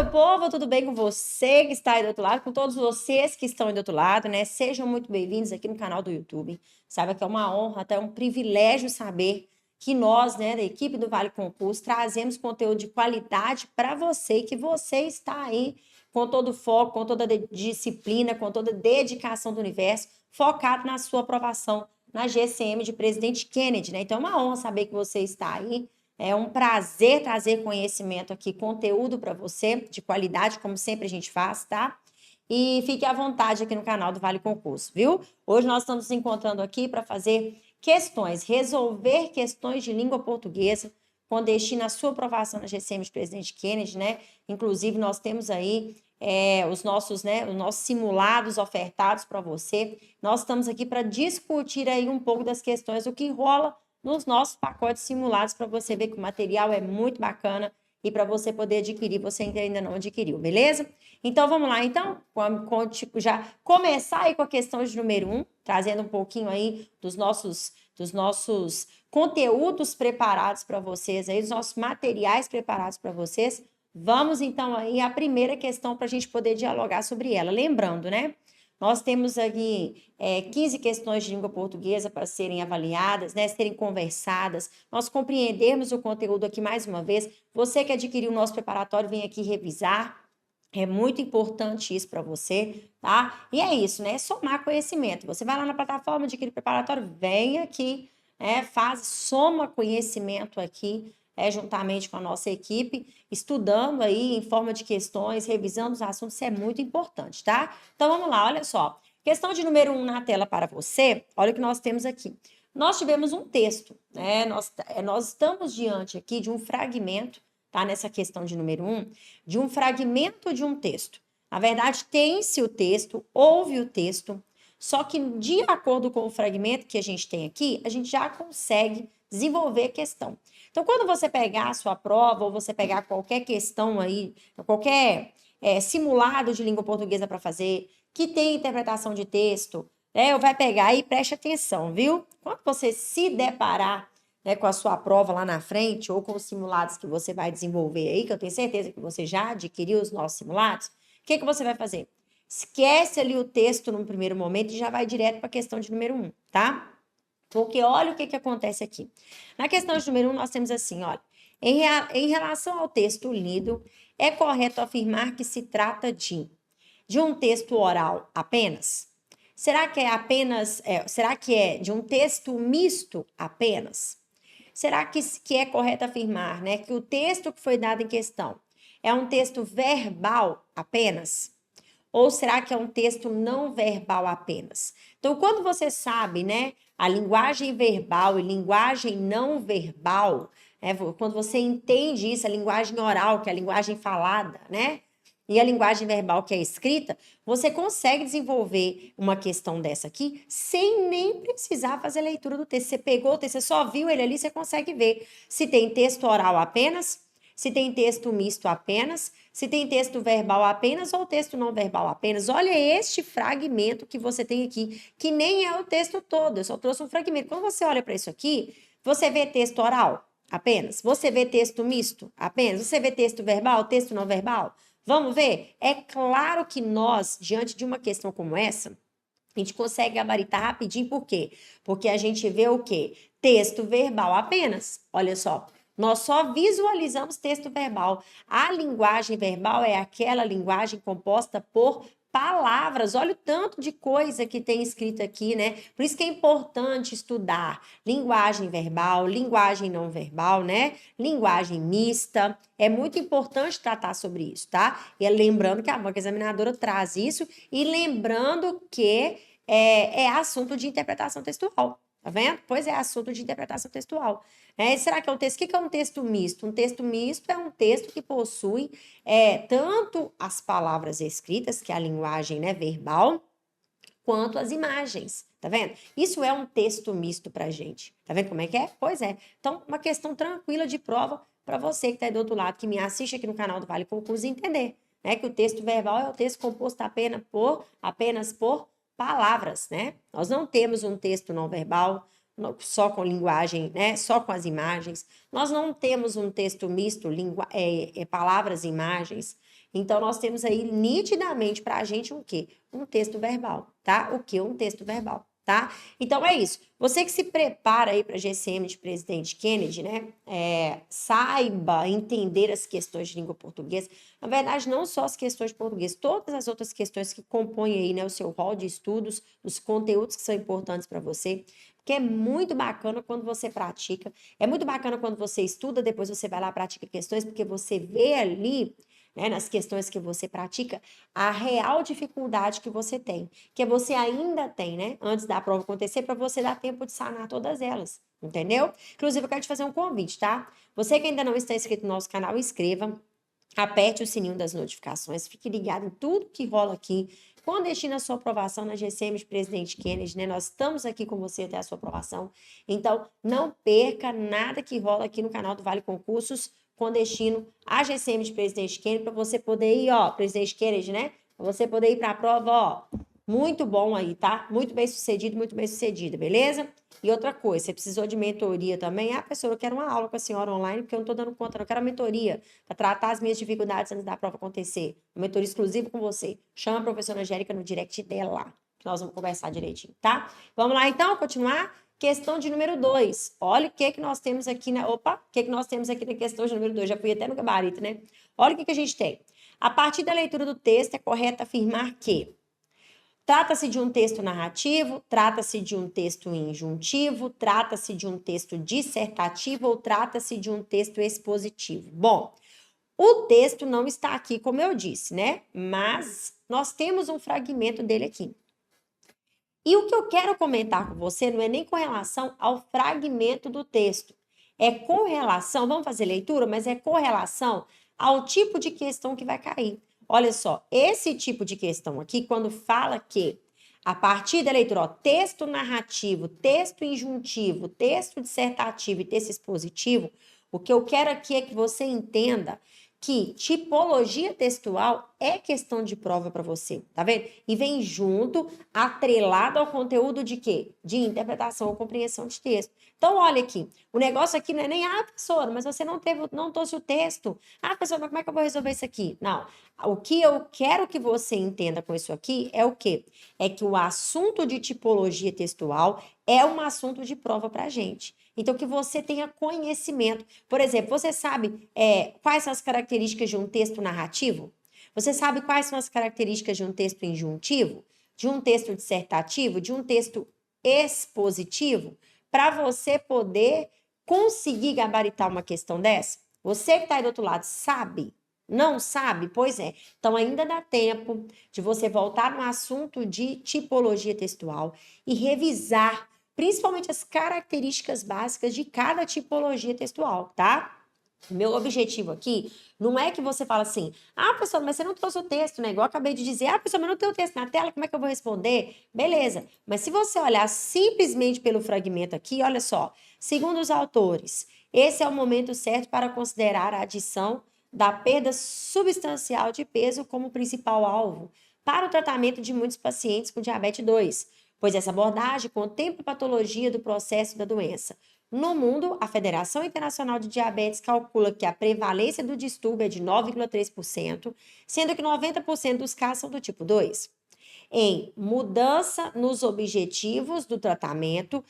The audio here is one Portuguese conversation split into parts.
meu povo, tudo bem com você que está aí do outro lado, com todos vocês que estão aí do outro lado, né? Sejam muito bem-vindos aqui no canal do YouTube. Saiba que é uma honra, até um privilégio saber que nós, né, da equipe do Vale Concurso, trazemos conteúdo de qualidade para você e que você está aí com todo o foco, com toda a disciplina, com toda a dedicação do universo, focado na sua aprovação na GCM de Presidente Kennedy, né? Então é uma honra saber que você está aí. É um prazer trazer conhecimento aqui, conteúdo para você, de qualidade, como sempre a gente faz, tá? E fique à vontade aqui no canal do Vale Concurso, viu? Hoje nós estamos nos encontrando aqui para fazer questões, resolver questões de língua portuguesa com destino à sua aprovação na GCM de Presidente Kennedy, né? Inclusive, nós temos aí os nossos simulados ofertados para você. Nós estamos aqui para discutir aí um pouco das questões, o que rola nos nossos pacotes simulados, para você ver que o material é muito bacana e para você poder adquirir, você ainda não adquiriu, beleza? Então, vamos lá, então, já começar aí com a questão de número 1, trazendo um pouquinho aí dos nossos conteúdos preparados para vocês, aí, dos nossos materiais preparados para vocês. Vamos, então, aí a primeira questão para a gente poder dialogar sobre ela. Lembrando, né? Nós temos aqui 15 questões de língua portuguesa para serem avaliadas, né, serem conversadas, nós compreendermos o conteúdo aqui mais uma vez. Você que adquiriu o nosso preparatório, vem aqui revisar. É muito importante isso para você, tá? E é isso, né? Somar conhecimento. Você vai lá na plataforma, adquire o preparatório, vem aqui, soma conhecimento aqui, juntamente com a nossa equipe, estudando aí em forma de questões, revisando os assuntos, isso é muito importante, tá? Então, vamos lá, olha só. Questão de número 1 na tela para você, olha o que nós temos aqui. Nós tivemos um texto, né? Nós estamos diante aqui de um fragmento, tá? Nessa questão de número 1, de um fragmento de um texto. Na verdade, tem-se o texto, houve o texto, só que de acordo com o fragmento que a gente tem aqui, a gente já consegue desenvolver a questão. Então, quando você pegar a sua prova, ou você pegar qualquer questão aí, qualquer simulado de língua portuguesa para fazer, que tem interpretação de texto, ou vai pegar e preste atenção, viu? Quando você se deparar com a sua prova lá na frente, ou com os simulados que você vai desenvolver aí, que eu tenho certeza que você já adquiriu os nossos simulados, o que você vai fazer? Esquece ali o texto no primeiro momento e já vai direto para a questão de número 1, tá? Porque olha o que acontece aqui. Na questão de número 1, nós temos assim, olha. Em relação ao texto lido, é correto afirmar que se trata de um texto oral apenas? Será que é de um texto misto apenas? Será que é correto afirmar, né, que o texto que foi dado em questão é um texto verbal apenas? Ou será que é um texto não verbal apenas? Então, quando você sabe, né, a linguagem verbal e linguagem não verbal, quando você entende isso, a linguagem oral, que é a linguagem falada, né, e a linguagem verbal, que é escrita, você consegue desenvolver uma questão dessa aqui sem nem precisar fazer leitura do texto. Você pegou o texto, você só viu ele ali, você consegue ver se tem texto oral apenas, se tem texto misto apenas, se tem texto verbal apenas ou texto não verbal apenas. Olha este fragmento que você tem aqui, que nem é o texto todo, eu só trouxe um fragmento. Quando você olha para isso aqui, você vê texto oral apenas, você vê texto misto apenas, você vê texto verbal, texto não verbal. Vamos ver? É claro que nós, diante de uma questão como essa, a gente consegue gabaritar rapidinho, por quê? Porque a gente vê o quê? Texto verbal apenas. Olha só. Nós só visualizamos texto verbal. A linguagem verbal é aquela linguagem composta por palavras. Olha o tanto de coisa que tem escrito aqui, né? Por isso que é importante estudar linguagem verbal, linguagem não verbal, né? Linguagem mista. É muito importante tratar sobre isso, tá? E lembrando que a banca examinadora traz isso e lembrando que é assunto de interpretação textual. Tá vendo? Pois é assunto de interpretação textual. Será que é um texto? O que é um texto misto? Um texto misto é um texto que possui tanto as palavras escritas, que é a linguagem, né, verbal, quanto as imagens. Tá vendo? Isso é um texto misto pra gente. Tá vendo como é que é? Pois é. Então, uma questão tranquila de prova para você que está aí do outro lado, que me assiste aqui no canal do Vale Concurso, entender, né, que o texto verbal é o texto composto apenas por palavras, né? Nós não temos um texto não verbal, só com linguagem, né? Só com as imagens. Nós não temos um texto misto, palavras e imagens. Então, nós temos aí nitidamente para a gente o quê? Um texto verbal, tá? O que? Um texto verbal, tá? Então, é isso. Você que se prepara aí para a GCM de Presidente Kennedy, né? Saiba entender as questões de língua portuguesa. Na verdade, não só as questões de português, todas as outras questões que compõem aí, né, o seu rol de estudos, os conteúdos que são importantes para você. Porque é muito bacana quando você pratica, é muito bacana quando você estuda, depois você vai lá e pratica questões, porque você vê ali, né, nas questões que você pratica, a real dificuldade que você tem, que você ainda tem, né, antes da prova acontecer, para você dar tempo de sanar todas elas, entendeu? Inclusive, eu quero te fazer um convite, tá? Você que ainda não está inscrito no nosso canal, inscreva, aperte o sininho das notificações, fique ligado em tudo que rola aqui, com destino à sua aprovação na GCM de Presidente Kennedy, né? Nós estamos aqui com você até a sua aprovação. Então, não perca nada que rola aqui no canal do Vale Concursos, com destino à GCM de Presidente Kennedy, para você poder ir, ó, Presidente Kennedy, né? Para você poder ir para a prova, ó, muito bom aí, tá? Muito bem sucedida, beleza? E outra coisa, você precisou de mentoria também? Ah, professora, eu quero uma aula com a senhora online, porque eu não estou dando conta, não. Eu quero uma mentoria para tratar as minhas dificuldades antes da prova acontecer. Uma mentoria exclusiva com você. Chama a professora Angélica no direct dela, que nós vamos conversar direitinho, tá? Vamos lá, então, continuar? Questão de número 2. Olha o que nós temos aqui na... Opa, o que nós temos aqui na questão de número 2? Já fui até no gabarito, né? Olha o que a gente tem. A partir da leitura do texto, é correto afirmar que trata-se de um texto narrativo, trata-se de um texto injuntivo, trata-se de um texto dissertativo ou trata-se de um texto expositivo. Bom, o texto não está aqui, como eu disse, né? Mas nós temos um fragmento dele aqui. E o que eu quero comentar com você não é nem com relação ao fragmento do texto, é com relação, vamos fazer leitura, mas é com relação ao tipo de questão que vai cair. Olha só, esse tipo de questão aqui, quando fala que a partir da leitura, ó, texto narrativo, texto injuntivo, texto dissertativo e texto expositivo, o que eu quero aqui é que você entenda que tipologia textual é questão de prova para você, tá vendo? E vem junto, atrelado ao conteúdo de quê? De interpretação ou compreensão de texto. Então, olha aqui, o negócio aqui não é nem, professora, mas você não trouxe o texto. Professora, mas como é que eu vou resolver isso aqui? Não, o que eu quero que você entenda com isso aqui é o quê? É que o assunto de tipologia textual é um assunto de prova para a gente. Então, que você tenha conhecimento. Por exemplo, você sabe quais são as características de um texto narrativo? Você sabe quais são as características de um texto injuntivo? De um texto dissertativo? De um texto expositivo? Para você poder conseguir gabaritar uma questão dessa? Você que está aí do outro lado, sabe? Não sabe? Pois é. Então, ainda dá tempo de você voltar no assunto de tipologia textual e revisar principalmente as características básicas de cada tipologia textual, tá? Meu objetivo aqui não é que você fale assim, professor, mas você não trouxe o texto, né? Igual eu acabei de dizer, professor, mas não tem o texto na tela, como é que eu vou responder? Beleza, mas se você olhar simplesmente pelo fragmento aqui, olha só, segundo os autores, esse é o momento certo para considerar a adição da perda substancial de peso como principal alvo para o tratamento de muitos pacientes com diabetes 2, pois essa abordagem contempla a patologia do processo da doença. No mundo, a Federação Internacional de Diabetes calcula que a prevalência do distúrbio é de 9,3%, sendo que 90% dos casos são do tipo 2. Em mudança nos objetivos do tratamento,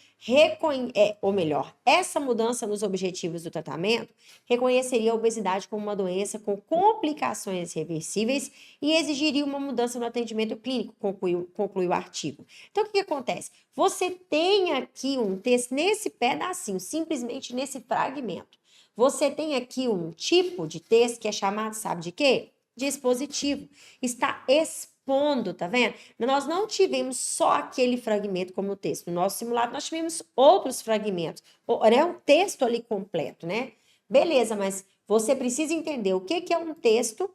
ou melhor, essa mudança nos objetivos do tratamento reconheceria a obesidade como uma doença com complicações reversíveis e exigiria uma mudança no atendimento clínico, conclui o artigo. Então, o que acontece? Você tem aqui um texto nesse pedacinho, simplesmente nesse fragmento. Você tem aqui um tipo de texto que é chamado, sabe de quê? De expositivo. Está expondo, tá vendo? Nós não tivemos só aquele fragmento como texto. No nosso simulado, nós tivemos outros fragmentos. É um texto ali completo, né? Beleza, mas você precisa entender o que é um texto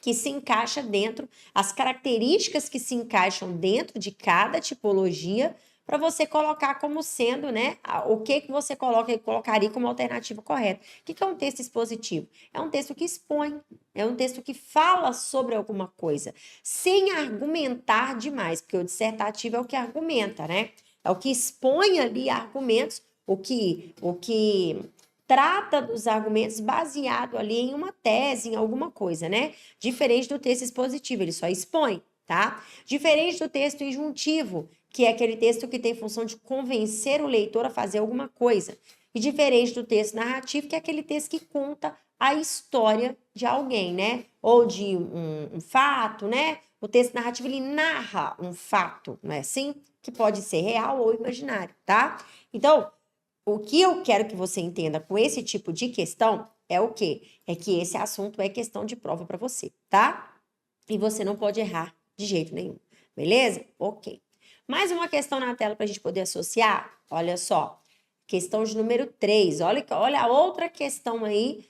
que se encaixa dentro, as características que se encaixam dentro de cada tipologia, para você colocar como sendo, né, o que você colocaria como alternativa correta. O que é um texto expositivo? É um texto que expõe, é um texto que fala sobre alguma coisa, sem argumentar demais, porque o dissertativo é o que argumenta, né? É o que expõe ali argumentos, o que trata dos argumentos baseado ali em uma tese, em alguma coisa, né? Diferente do texto expositivo, ele só expõe, tá? Diferente do texto injuntivo, que é aquele texto que tem função de convencer o leitor a fazer alguma coisa. E diferente do texto narrativo, que é aquele texto que conta a história de alguém, né? Ou de um fato, né? O texto narrativo, ele narra um fato, não é assim? Que pode ser real ou imaginário, tá? Então, o que eu quero que você entenda com esse tipo de questão é o quê? É que esse assunto é questão de prova para você, tá? E você não pode errar de jeito nenhum, beleza? Ok. Mais uma questão na tela para a gente poder associar. Olha só, questão de número 3. Olha a outra questão aí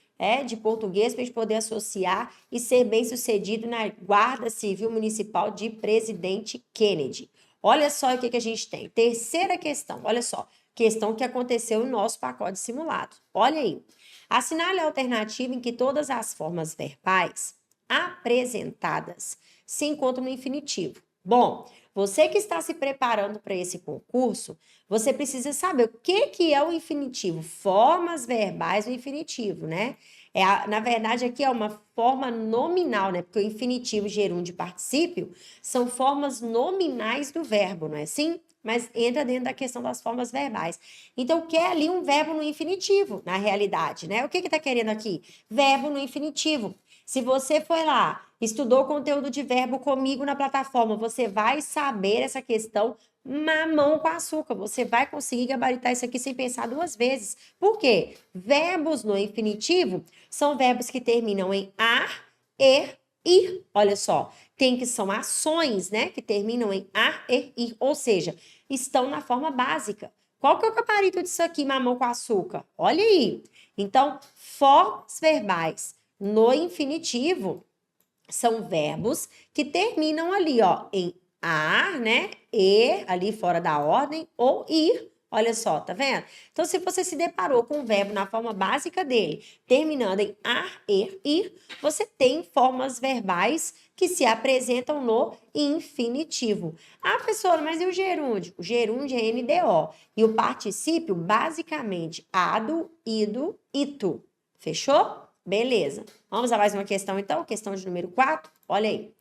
de português para a gente poder associar e ser bem sucedido na Guarda Civil Municipal de Presidente Kennedy. Olha só o que a gente tem. Terceira questão, olha só. Questão que aconteceu no nosso pacote simulado. Olha aí. Assinale a alternativa em que todas as formas verbais apresentadas se encontram no infinitivo. Bom, você que está se preparando para esse concurso, você precisa saber o que é o infinitivo, formas verbais do infinitivo, né? Na verdade, aqui é uma forma nominal, né? Porque o infinitivo, gerúndio e particípio são formas nominais do verbo, não é assim? Mas entra dentro da questão das formas verbais. Então, quer ali um verbo no infinitivo, na realidade, né? O que está querendo aqui? Verbo no infinitivo. Se você foi lá, estudou conteúdo de verbo comigo na plataforma, você vai saber essa questão mamão com açúcar. Você vai conseguir gabaritar isso aqui sem pensar duas vezes. Por quê? Verbos no infinitivo são verbos que terminam em ar, ir. Olha só, tem que são ações, né? Que terminam em ar, ir. Ou seja, estão na forma básica. Qual que é o gabarito disso aqui, mamão com açúcar? Olha aí. Então, formas verbais no infinitivo são verbos que terminam ali, ó, em ar, né? E, ali fora da ordem, ou ir. Olha só, tá vendo? Então, se você se deparou com um verbo na forma básica dele, terminando em ar, ir, você tem formas verbais que se apresentam no infinitivo. Ah, professora, mas e o gerúndio? O gerúndio é NDO. E o particípio, basicamente, ado, ido, ito. Fechou? Beleza. Vamos a mais uma questão, então? Questão de número 4. Olha aí.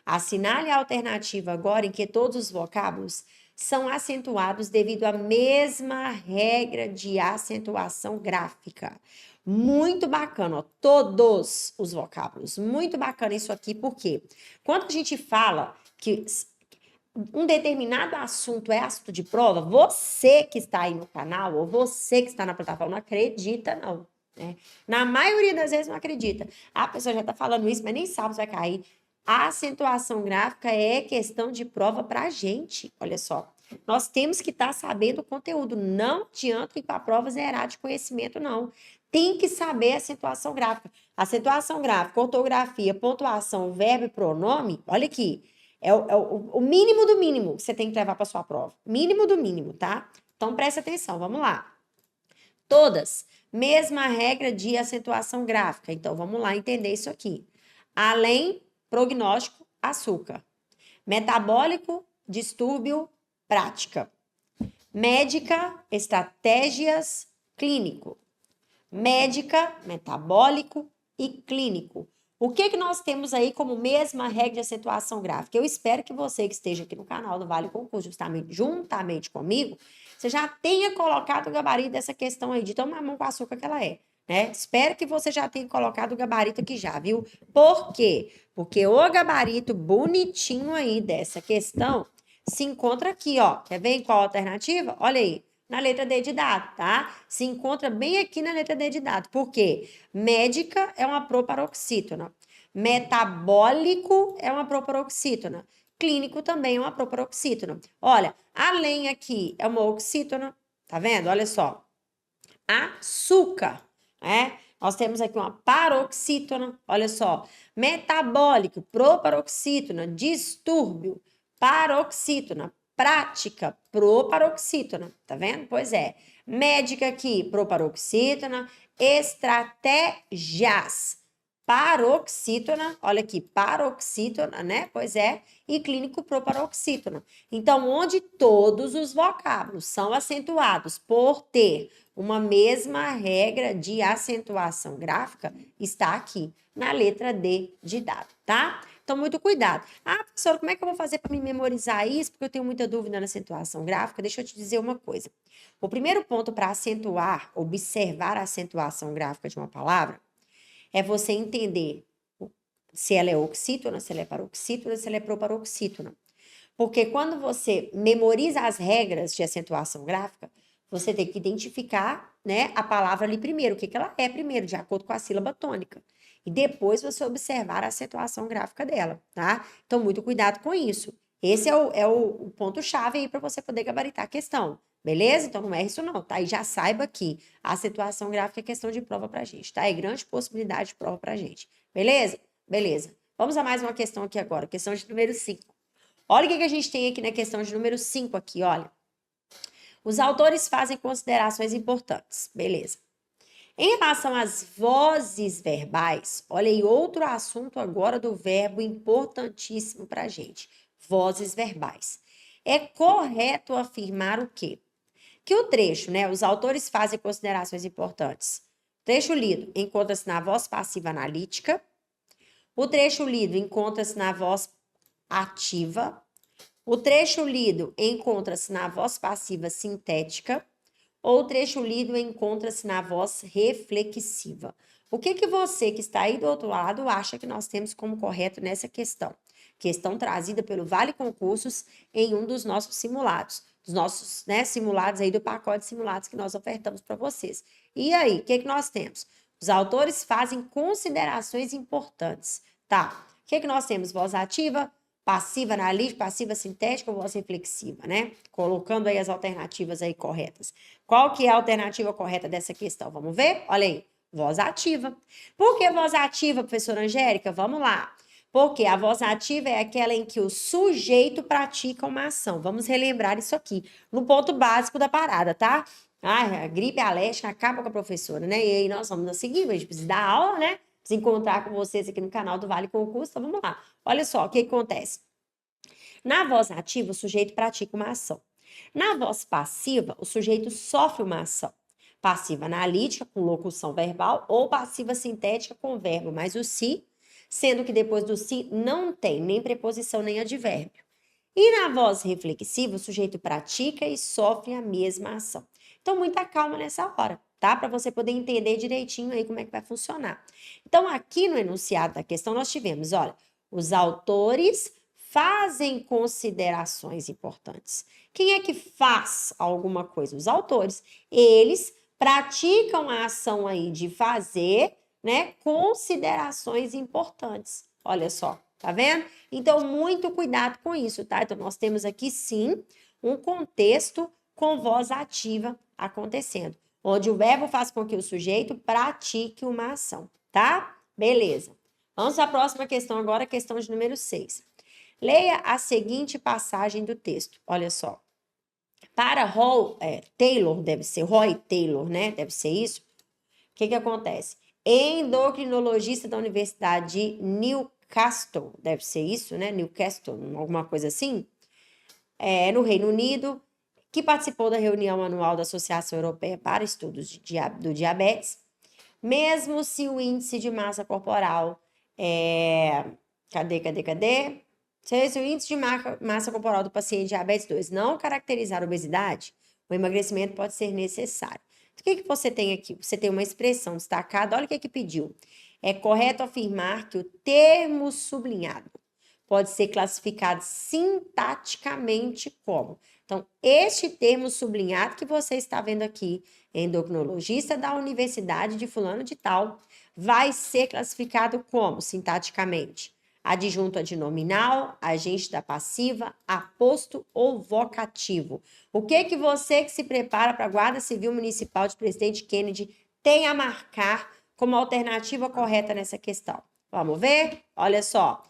Assinale a alternativa agora em que todos os vocábulos são acentuados devido à mesma regra de acentuação gráfica. Muito bacana, ó, todos os vocábulos. Muito bacana isso aqui, porque quando a gente fala que um determinado assunto é assunto de prova, você que está aí no canal, ou você que está na plataforma, não acredita, não. Né? Na maioria das vezes não acredita. A pessoa já está falando isso, mas nem sabe se vai cair. A acentuação gráfica é questão de prova para a gente. Olha só. Nós temos que estar sabendo o conteúdo. Não adianta ir para a prova zerar de conhecimento, não. Tem que saber a acentuação gráfica. Acentuação gráfica, ortografia, pontuação, verbo e pronome, olha aqui. É o mínimo do mínimo que você tem que levar para sua prova. Mínimo do mínimo, tá? Então, presta atenção, vamos lá. Todas, mesma regra de acentuação gráfica. Então, vamos lá entender isso aqui. Além, prognóstico, açúcar. Metabólico, distúrbio, prática. Médica, estratégias, clínico. Médica, metabólico e clínico. O que nós temos aí como mesma regra de acentuação gráfica? Eu espero que você que esteja aqui no canal do Vale Concurso, juntamente comigo, você já tenha colocado o gabarito dessa questão aí, de tão mamão com açúcar que ela é, né? Espero que você já tenha colocado o gabarito aqui já, viu? Por quê? Porque o gabarito bonitinho aí dessa questão se encontra aqui, ó. Quer ver qual a alternativa? Olha aí. Na letra D de dado, tá? Se encontra bem aqui na letra D de dado. Por quê? Médica é uma proparoxítona. Metabólico é uma proparoxítona. Clínico também é uma proparoxítona. Olha, além aqui é uma oxítona, tá vendo? Olha só. Açúcar, né? Nós temos aqui uma paroxítona, olha só. Metabólico, proparoxítona. Distúrbio, paroxítona. Prática, proparoxítona, tá vendo? Pois é. Médica aqui, proparoxítona. Estratégias, paroxítona, olha aqui, paroxítona, né? Pois é, e clínico proparoxítona. Então, onde todos os vocábulos são acentuados por ter uma mesma regra de acentuação gráfica, está aqui na letra D de dado, tá? Então, muito cuidado. Ah, professora, como é que eu vou fazer para me memorizar isso? Porque eu tenho muita dúvida na acentuação gráfica. Deixa eu te dizer uma coisa. O primeiro ponto para acentuar, observar a acentuação gráfica de uma palavra, é você entender se ela é oxítona, se ela é paroxítona, se ela é proparoxítona. Porque quando você memoriza as regras de acentuação gráfica, você tem que identificar, né, a palavra ali primeiro, o que ela é primeiro, de acordo com a sílaba tônica. E depois você observar a acentuação gráfica dela, tá? Então, muito cuidado com isso. Esse é o ponto-chave aí para você poder gabaritar a questão, beleza? Então, não é isso não, tá? E já saiba que a acentuação gráfica é questão de prova pra gente, tá? É grande possibilidade de prova pra gente, beleza? Beleza. Vamos a mais uma questão aqui agora, questão de número 5. Olha o que a gente tem aqui na questão de número 5 aqui, olha. Os autores fazem considerações importantes, beleza. Em relação às vozes verbais, olha aí outro assunto agora do verbo importantíssimo para a gente. Vozes verbais. É correto afirmar o quê? Que o trecho, né? Os autores fazem considerações importantes. O trecho lido encontra-se na voz passiva analítica. O trecho lido encontra-se na voz ativa. O trecho lido encontra-se na voz passiva sintética ou o trecho lido encontra-se na voz reflexiva. O que você que está aí do outro lado acha que nós temos como correto nessa questão? Questão trazida pelo Vale Concursos em um dos nossos simulados. Dos nossos, né, simulados aí do pacote de simulados que nós ofertamos para vocês. E aí, o que nós temos? Os autores fazem considerações importantes, tá? O que nós temos? Voz ativa, passiva analítica, passiva sintética ou voz reflexiva, né? Colocando aí as alternativas aí corretas. Qual que é a alternativa correta dessa questão? Vamos ver? Olha aí, voz ativa. Por que voz ativa, professora Angélica? Vamos lá. Porque a voz ativa é aquela em que o sujeito pratica uma ação. Vamos relembrar isso aqui, no ponto básico da parada, tá? Ah, a gripe alérgica acaba com a professora, né? E aí nós vamos seguir, a gente precisa dar aula, né? Precisa encontrar com vocês aqui no canal do Vale Concurso, então vamos lá. Olha só, o que acontece? Na voz ativa, o sujeito pratica uma ação. Na voz passiva, o sujeito sofre uma ação. Passiva analítica, com locução verbal, ou passiva sintética, com verbo mais o se, sendo que depois do se não tem nem preposição nem advérbio. E na voz reflexiva, o sujeito pratica e sofre a mesma ação. Então, muita calma nessa hora, tá? Para você poder entender direitinho aí como é que vai funcionar. Então, aqui no enunciado da questão, nós tivemos, olha, os autores fazem considerações importantes. Quem é que faz alguma coisa? Os autores. Eles praticam a ação aí de fazer, né, considerações importantes. Olha só, tá vendo? Então, muito cuidado com isso, tá? Então, nós temos aqui, sim, um contexto com voz ativa acontecendo, onde o verbo faz com que o sujeito pratique uma ação, tá? Beleza. Vamos à próxima questão agora, questão de número 6. Leia a seguinte passagem do texto. Olha só. Para Taylor, deve ser Roy Taylor, né? Deve ser isso. O que acontece? Endocrinologista da Universidade de Newcastle, deve ser isso, né? Newcastle, alguma coisa assim. No Reino Unido, que participou da reunião anual da Associação Europeia para Estudos do Diabetes, mesmo se o índice de massa corporal cadê? Se o índice de massa corporal do paciente diabetes 2 não caracterizar obesidade, o emagrecimento pode ser necessário. Então, o que você tem aqui? Você tem uma expressão destacada, olha o que pediu. É correto afirmar que o termo sublinhado pode ser classificado sintaticamente como. Então, este termo sublinhado que você está vendo aqui, endocrinologista da Universidade de fulano de tal, vai ser classificado como, sintaticamente? Adjunto adnominal, agente da passiva, aposto ou vocativo. O que você que se prepara para a Guarda Civil Municipal de Presidente Kennedy tem a marcar como alternativa correta nessa questão? Vamos ver? Olha só.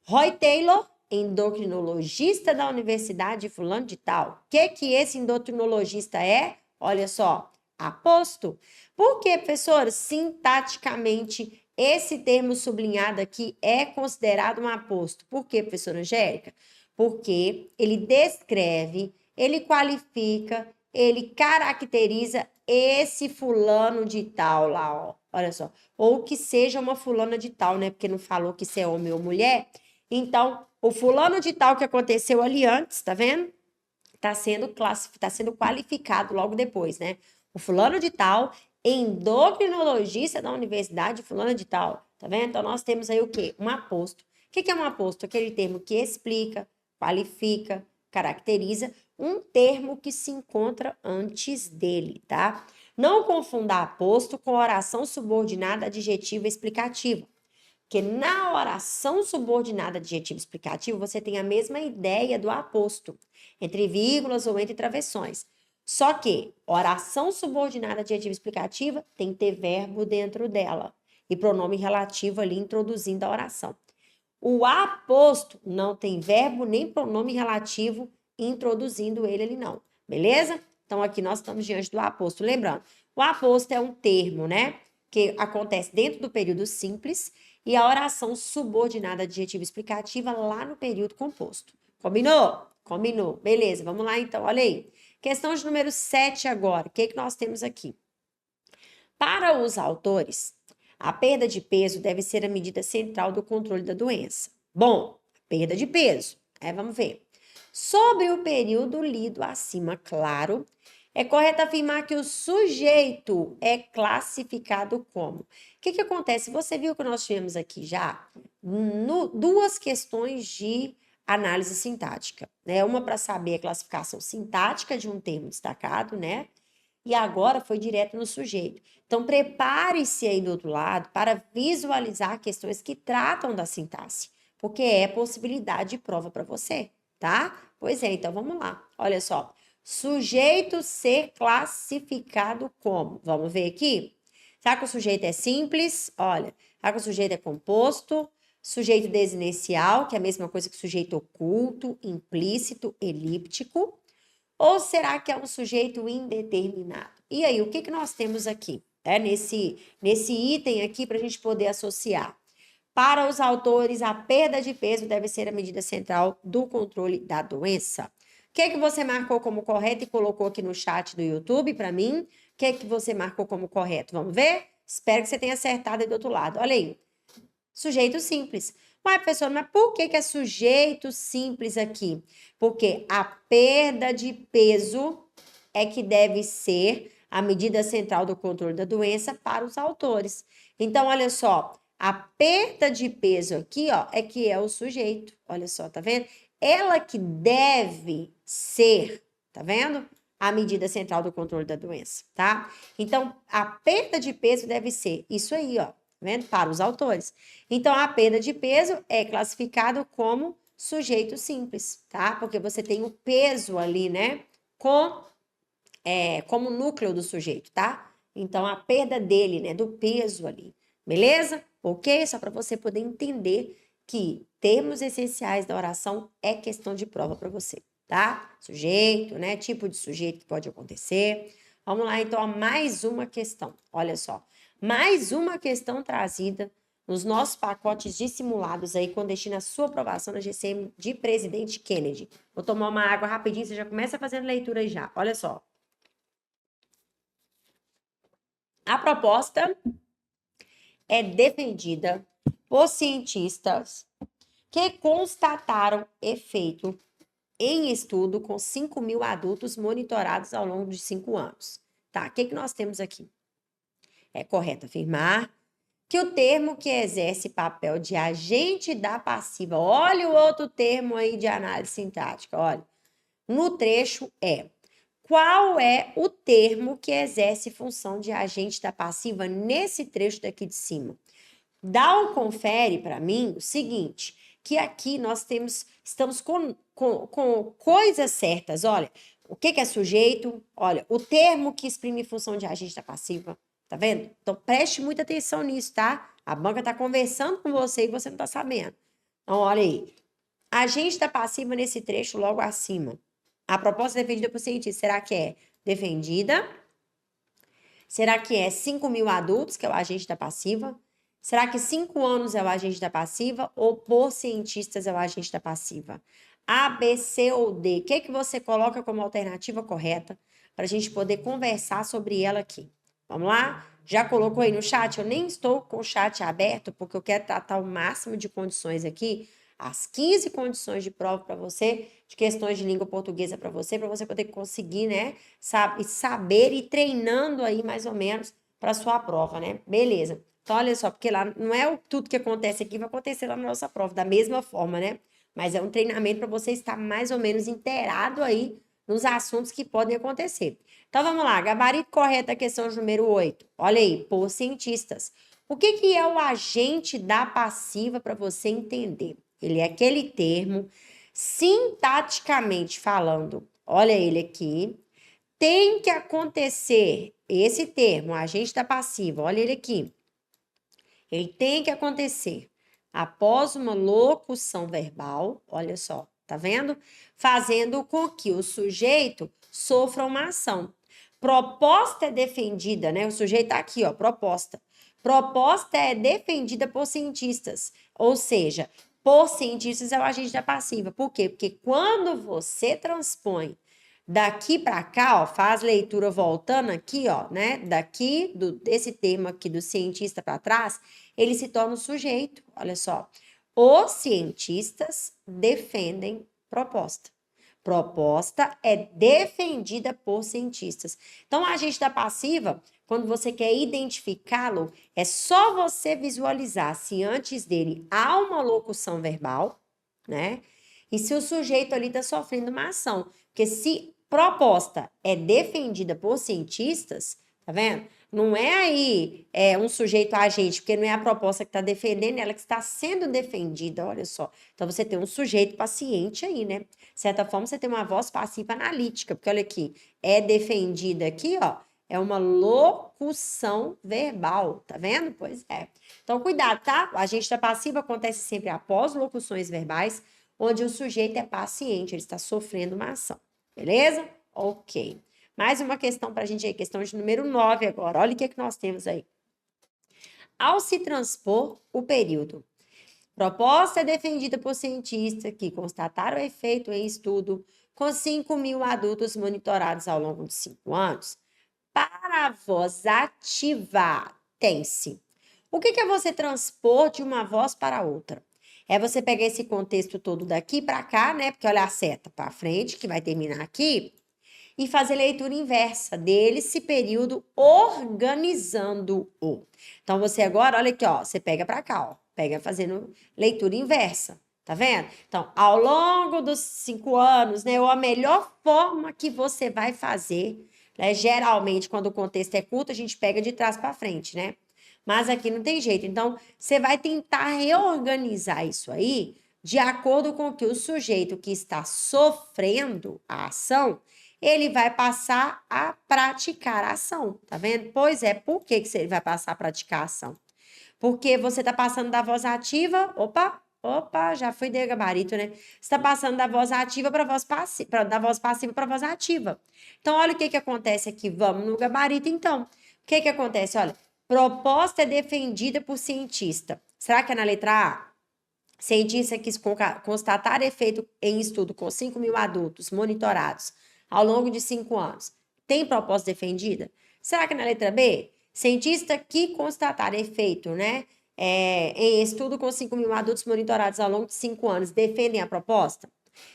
Roy Taylor, endocrinologista da Universidade de fulano de tal. O que esse endocrinologista é? Olha só, aposto. Por quê, professor? Sintaticamente esse termo sublinhado aqui é considerado um aposto. Por quê, professora Angélica? Porque ele descreve, ele qualifica, ele caracteriza esse fulano de tal lá, ó. Olha só. Ou que seja uma fulana de tal, né? Porque não falou que se é homem ou mulher. Então, o fulano de tal que aconteceu ali antes, tá vendo? Tá sendo qualificado logo depois, né? O fulano de tal, endocrinologista da Universidade Fulana de Tal, tá vendo? Então, nós temos aí o quê? Um aposto. O que é um aposto? Aquele termo que explica, qualifica, caracteriza um termo que se encontra antes dele, tá? Não confunda aposto com oração subordinada adjetiva explicativa. Porque na oração subordinada adjetivo explicativo, você tem a mesma ideia do aposto, entre vírgulas ou entre travessões. Só que oração subordinada adjetiva explicativa tem que ter verbo dentro dela e pronome relativo ali introduzindo a oração. O aposto não tem verbo nem pronome relativo introduzindo ele ali não, beleza? Então aqui nós estamos diante do aposto. Lembrando, o aposto é um termo, né, que acontece dentro do período simples e a oração subordinada adjetiva explicativa lá no período composto. Combinou? Combinou. Beleza, vamos lá então, olha aí. Questão de número 7 agora. O que nós temos aqui? Para os autores, a perda de peso deve ser a medida central do controle da doença. Bom, perda de peso. Vamos ver. Sobre o período lido acima, claro, é correto afirmar que o sujeito é classificado como. O que acontece? Você viu que nós tivemos aqui já duas questões de análise sintática, né? Uma para saber a classificação sintática de um termo destacado, né? E agora foi direto no sujeito. Então, prepare-se aí do outro lado para visualizar questões que tratam da sintaxe, porque é possibilidade de prova para você, tá? Pois é, então vamos lá. Olha só. Sujeito ser classificado como? Vamos ver aqui? Será que o sujeito é simples? Olha, será que o sujeito é composto? Sujeito desinicial, que é a mesma coisa que sujeito oculto, implícito, elíptico? Ou será que é um sujeito indeterminado? E aí, o que nós temos aqui? Nesse item aqui, para a gente poder associar. Para os autores, a perda de peso deve ser a medida central do controle da doença. O que você marcou como correto e colocou aqui no chat do YouTube para mim? O que você marcou como correto? Vamos ver? Espero que você tenha acertado aí do outro lado. Olha aí. Sujeito simples. Uai, professor, mas por que é sujeito simples aqui? Porque a perda de peso é que deve ser a medida central do controle da doença para os autores. Então, olha só, a perda de peso aqui, ó, é que é o sujeito. Olha só, tá vendo? Ela que deve ser, tá vendo? A medida central do controle da doença, tá? Então, a perda de peso deve ser isso aí, ó. Vendo? Para os autores. Então, a perda de peso é classificado como sujeito simples, tá? Porque você tem o peso ali, né? Como núcleo do sujeito, tá? Então, a perda dele, né? Do peso ali. Beleza? Ok? Só para você poder entender que termos essenciais da oração é questão de prova para você, tá? Sujeito, né? Tipo de sujeito que pode acontecer. Vamos lá, então, a mais uma questão. Olha só. Mais uma questão trazida nos nossos pacotes de simulados aí com destino à sua aprovação na GCM de Presidente Kennedy. Vou tomar uma água rapidinho, você já começa fazendo leitura aí já. Olha só. A proposta é defendida por cientistas que constataram efeito em estudo com 5.000 adultos monitorados ao longo de 5 anos. Tá, o que nós temos aqui? É correto afirmar que o termo que exerce papel de agente da passiva, olha o outro termo aí de análise sintática, olha, no trecho qual é o termo que exerce função de agente da passiva nesse trecho daqui de cima? Dá um confere para mim o seguinte, que aqui nós estamos com coisas certas, olha, o que é sujeito? Olha, o termo que exprime função de agente da passiva, tá vendo? Então, preste muita atenção nisso, tá? A banca tá conversando com você e você não tá sabendo. Então, olha aí. Agente da passiva nesse trecho logo acima. A proposta defendida por cientista, será que é defendida? Será que é 5.000 adultos, que é o agente da passiva? Será que 5 anos é o agente da passiva ou por cientistas é o agente da passiva? A, B, C ou D? O que você coloca como alternativa correta para a gente poder conversar sobre ela aqui? Vamos lá? Já colocou aí no chat? Eu nem estou com o chat aberto porque eu quero tratar o máximo de condições aqui, as 15 condições de prova para você, de questões de língua portuguesa para você poder conseguir, né, saber e treinando aí mais ou menos para sua prova, né? Beleza. Então, olha só, porque lá não é tudo que acontece aqui vai acontecer lá na nossa prova, da mesma forma, né? Mas é um treinamento para você estar mais ou menos inteirado aí nos assuntos que podem acontecer. Então, vamos lá. Gabarito correto da questão número 8. Olha aí, por cientistas. O que é o agente da passiva para você entender? Ele é aquele termo, sintaticamente falando, olha ele aqui, tem que acontecer, esse termo, agente da passiva, olha ele aqui, ele tem que acontecer após uma locução verbal, olha só, tá vendo? Fazendo com que o sujeito sofra uma ação. Proposta é defendida, né? O sujeito tá aqui, ó, proposta. Proposta é defendida por cientistas, ou seja, por cientistas é o agente da passiva. Por quê? Porque quando você transpõe daqui para cá, ó, faz leitura voltando aqui, ó, né? Daqui, desse termo aqui do cientista para trás, ele se torna um sujeito. Olha só. Os cientistas defendem proposta. Proposta é defendida por cientistas. Então, a agente da passiva, quando você quer identificá-lo, é só você visualizar se antes dele há uma locução verbal, né? E se o sujeito ali está sofrendo uma ação. Porque se proposta é defendida por cientistas, tá vendo? Não é aí um sujeito agente, porque não é a proposta que está defendendo, ela que está sendo defendida, olha só. Então, você tem um sujeito paciente aí, né? De certa forma, você tem uma voz passiva analítica, porque olha aqui, é defendida aqui, ó, é uma locução verbal, tá vendo? Pois é. Então, cuidado, tá? A agente da passiva acontece sempre após locuções verbais, onde o sujeito é paciente, ele está sofrendo uma ação. Beleza? Ok. Mais uma questão para a gente aí, questão de número 9 agora. Olha o que nós temos aí. Ao se transpor o período. Proposta é defendida por cientistas que constataram o efeito em estudo com 5.000 adultos monitorados ao longo de 5 anos. Para a voz ativa, tem-se. O que é você transpor de uma voz para outra? É você pegar esse contexto todo daqui para cá, né? Porque olha a seta para frente, que vai terminar aqui, e fazer leitura inversa desse período, organizando-o. Então, você agora, olha aqui, ó, você pega para cá, ó, pega fazendo leitura inversa, tá vendo? Então, ao longo dos 5 anos, né, ou a melhor forma que você vai fazer, né, geralmente, quando o contexto é curto, a gente pega de trás para frente, né? Mas aqui não tem jeito. Então, você vai tentar reorganizar isso aí de acordo com que o sujeito que está sofrendo a ação, ele vai passar a praticar a ação, tá vendo? Pois é, por que ele vai passar a praticar a ação? Porque você tá passando da voz ativa, opa, já fui de gabarito, né? Você está passando da voz ativa para voz passiva, da voz passiva para voz ativa. Então, olha o que acontece aqui. Vamos no gabarito, então. O que acontece? Olha, proposta é defendida por cientista. Será que é na letra A? Cientista quis constatar efeito em estudo com 5.000 adultos monitorados ao longo de 5 anos. Tem proposta defendida? Será que na letra B? Cientista que constatar efeito, né? Em estudo com 5.000 adultos monitorados ao longo de 5 anos, defendem a proposta?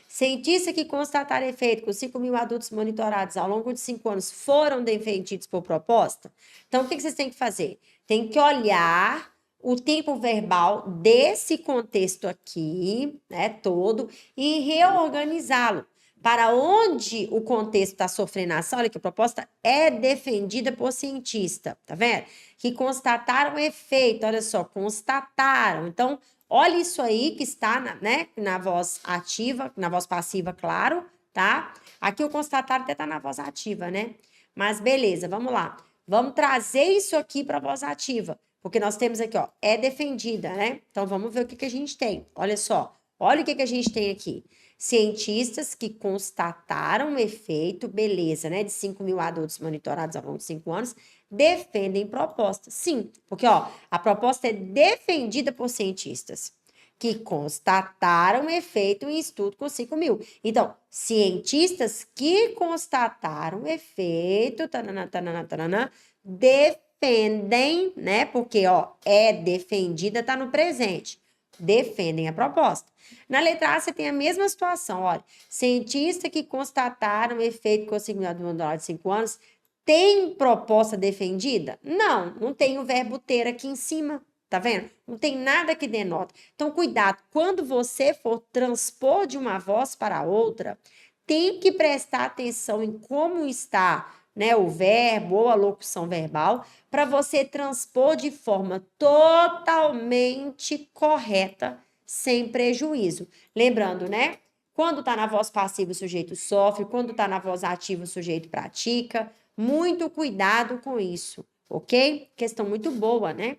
Cientista que constatar efeito com 5.000 adultos monitorados ao longo de 5 anos foram defendidos por proposta? Então, o que vocês têm que fazer? Tem que olhar o tempo verbal desse contexto aqui, né, todo, e reorganizá-lo para onde o contexto está sofrendo ação. Olha que a proposta é defendida por cientista, tá vendo? Que constataram efeito, olha só, constataram. Então, olha isso aí que está na voz ativa, na voz passiva, claro, tá? Aqui o constatar até está na voz ativa, né? Mas beleza, vamos lá. Vamos trazer isso aqui para a voz ativa, porque nós temos aqui, ó, é defendida, né? Então, vamos ver o que a gente tem. Olha só, Olha o que a gente tem aqui. Cientistas que constataram o efeito, beleza, né, de 5.000 adultos monitorados ao longo de 5 anos, defendem proposta. Sim, porque, ó, a proposta é defendida por cientistas que constataram o efeito em estudo com 5.000. Então, cientistas que constataram o efeito, tanana, tanana, tanana, defendem, né, porque, ó, é defendida, tá no presente. Defendem a proposta. Na letra A, você tem a mesma situação, olha. Cientistas que constataram o efeito consignado no modular de 5 anos tem proposta defendida? Não, não tem o verbo ter aqui em cima, tá vendo? Não tem nada que denota. Então, cuidado, quando você for transpor de uma voz para outra, tem que prestar atenção em como está, né, o verbo ou a locução verbal, para você transpor de forma totalmente correta, sem prejuízo. Lembrando, né? Quando está na voz passiva, o sujeito sofre, quando está na voz ativa, o sujeito pratica. Muito cuidado com isso, ok? Questão muito boa, né?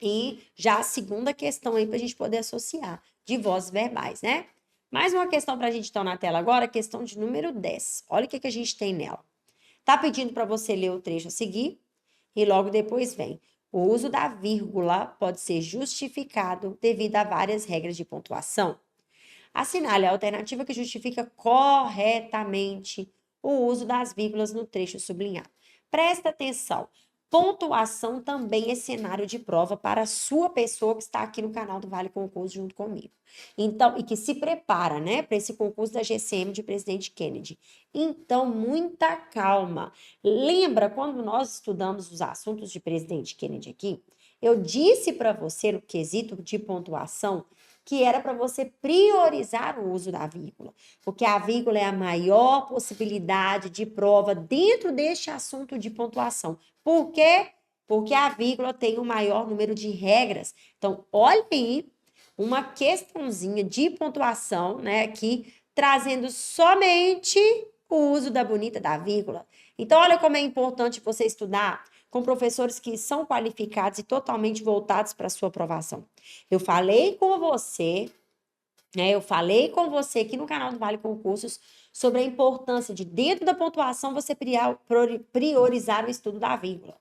E já a segunda questão aí para a gente poder associar, de vozes verbais, né? Mais uma questão para a gente estar na tela agora, questão de número 10. Olha o que a gente tem nela. Tá pedindo para você ler o trecho a seguir e logo depois vem. O uso da vírgula pode ser justificado devido a várias regras de pontuação. Assinale a alternativa que justifica corretamente o uso das vírgulas no trecho sublinhado. Presta atenção. Pontuação também é cenário de prova para a sua pessoa que está aqui no canal do Vale Concurso junto comigo. Então, e que se prepara, né, para esse concurso da GCM de Presidente Kennedy. Então, muita calma. Lembra quando nós estudamos os assuntos de Presidente Kennedy aqui? Eu disse para você no quesito de pontuação que era para você priorizar o uso da vírgula, porque a vírgula é a maior possibilidade de prova dentro deste assunto de pontuação. Por quê? Porque a vírgula tem o maior número de regras. Então, olha aí uma questãozinha de pontuação, né, aqui, trazendo somente o uso da bonita da vírgula. Então, olha como é importante você estudar com professores que são qualificados e totalmente voltados para a sua aprovação. Eu falei com você, né? Eu falei com você aqui no canal do Vale Concursos sobre a importância de, dentro da pontuação, você priorizar o estudo da vírgula.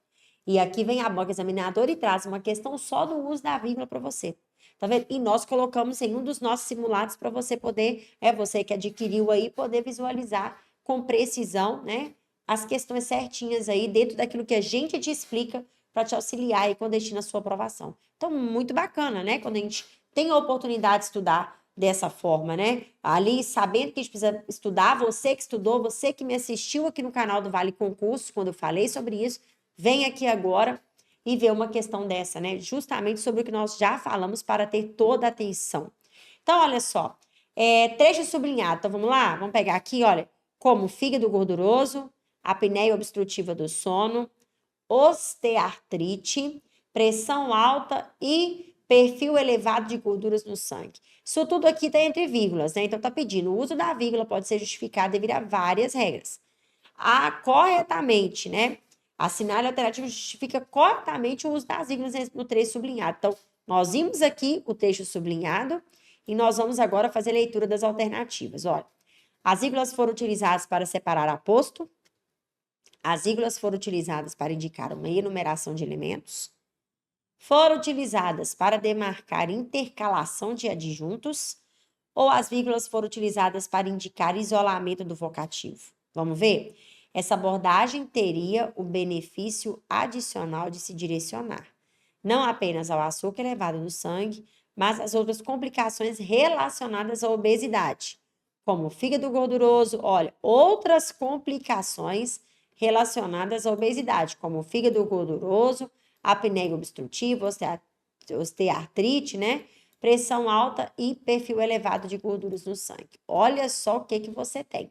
E aqui vem a banca examinadora e traz uma questão só do uso da vírgula para você. Tá vendo? E nós colocamos em um dos nossos simulados para você poder, você que adquiriu aí, poder visualizar com precisão, né? As questões certinhas aí dentro daquilo que a gente te explica para te auxiliar aí com destino à sua aprovação. Então, muito bacana, né? Quando a gente tem a oportunidade de estudar dessa forma, né? Ali, sabendo que a gente precisa estudar, você que estudou, você que me assistiu aqui no canal do Vale Concurso, quando eu falei sobre isso, vem aqui agora e vê uma questão dessa, né? Justamente sobre o que nós já falamos para ter toda a atenção. Então, olha só, trecho sublinhado. Então, vamos lá? Vamos pegar aqui, olha, como fígado gorduroso, apneia obstrutiva do sono, osteoartrite, pressão alta e perfil elevado de gorduras no sangue. Isso tudo aqui está entre vírgulas, né? Então, está pedindo, o uso da vírgula pode ser justificado devido a várias regras. Corretamente, né? Assinale alternativo justifica corretamente o uso das vírgulas no trecho sublinhado. Então, nós vimos aqui o trecho sublinhado e nós vamos agora fazer a leitura das alternativas. Olha, as vírgulas foram utilizadas para separar aposto, as vírgulas foram utilizadas para indicar uma enumeração de elementos, foram utilizadas para demarcar intercalação de adjuntos, ou as vírgulas foram utilizadas para indicar isolamento do vocativo. Vamos ver? Essa abordagem teria o benefício adicional de se direcionar, não apenas ao açúcar elevado no sangue, mas às outras complicações relacionadas à obesidade, como fígado gorduroso, olha, outras complicações relacionadas à obesidade, como fígado gorduroso, apneia obstrutiva, osteoartrite, né? Pressão alta e perfil elevado de gorduras no sangue. Olha só o que você tem.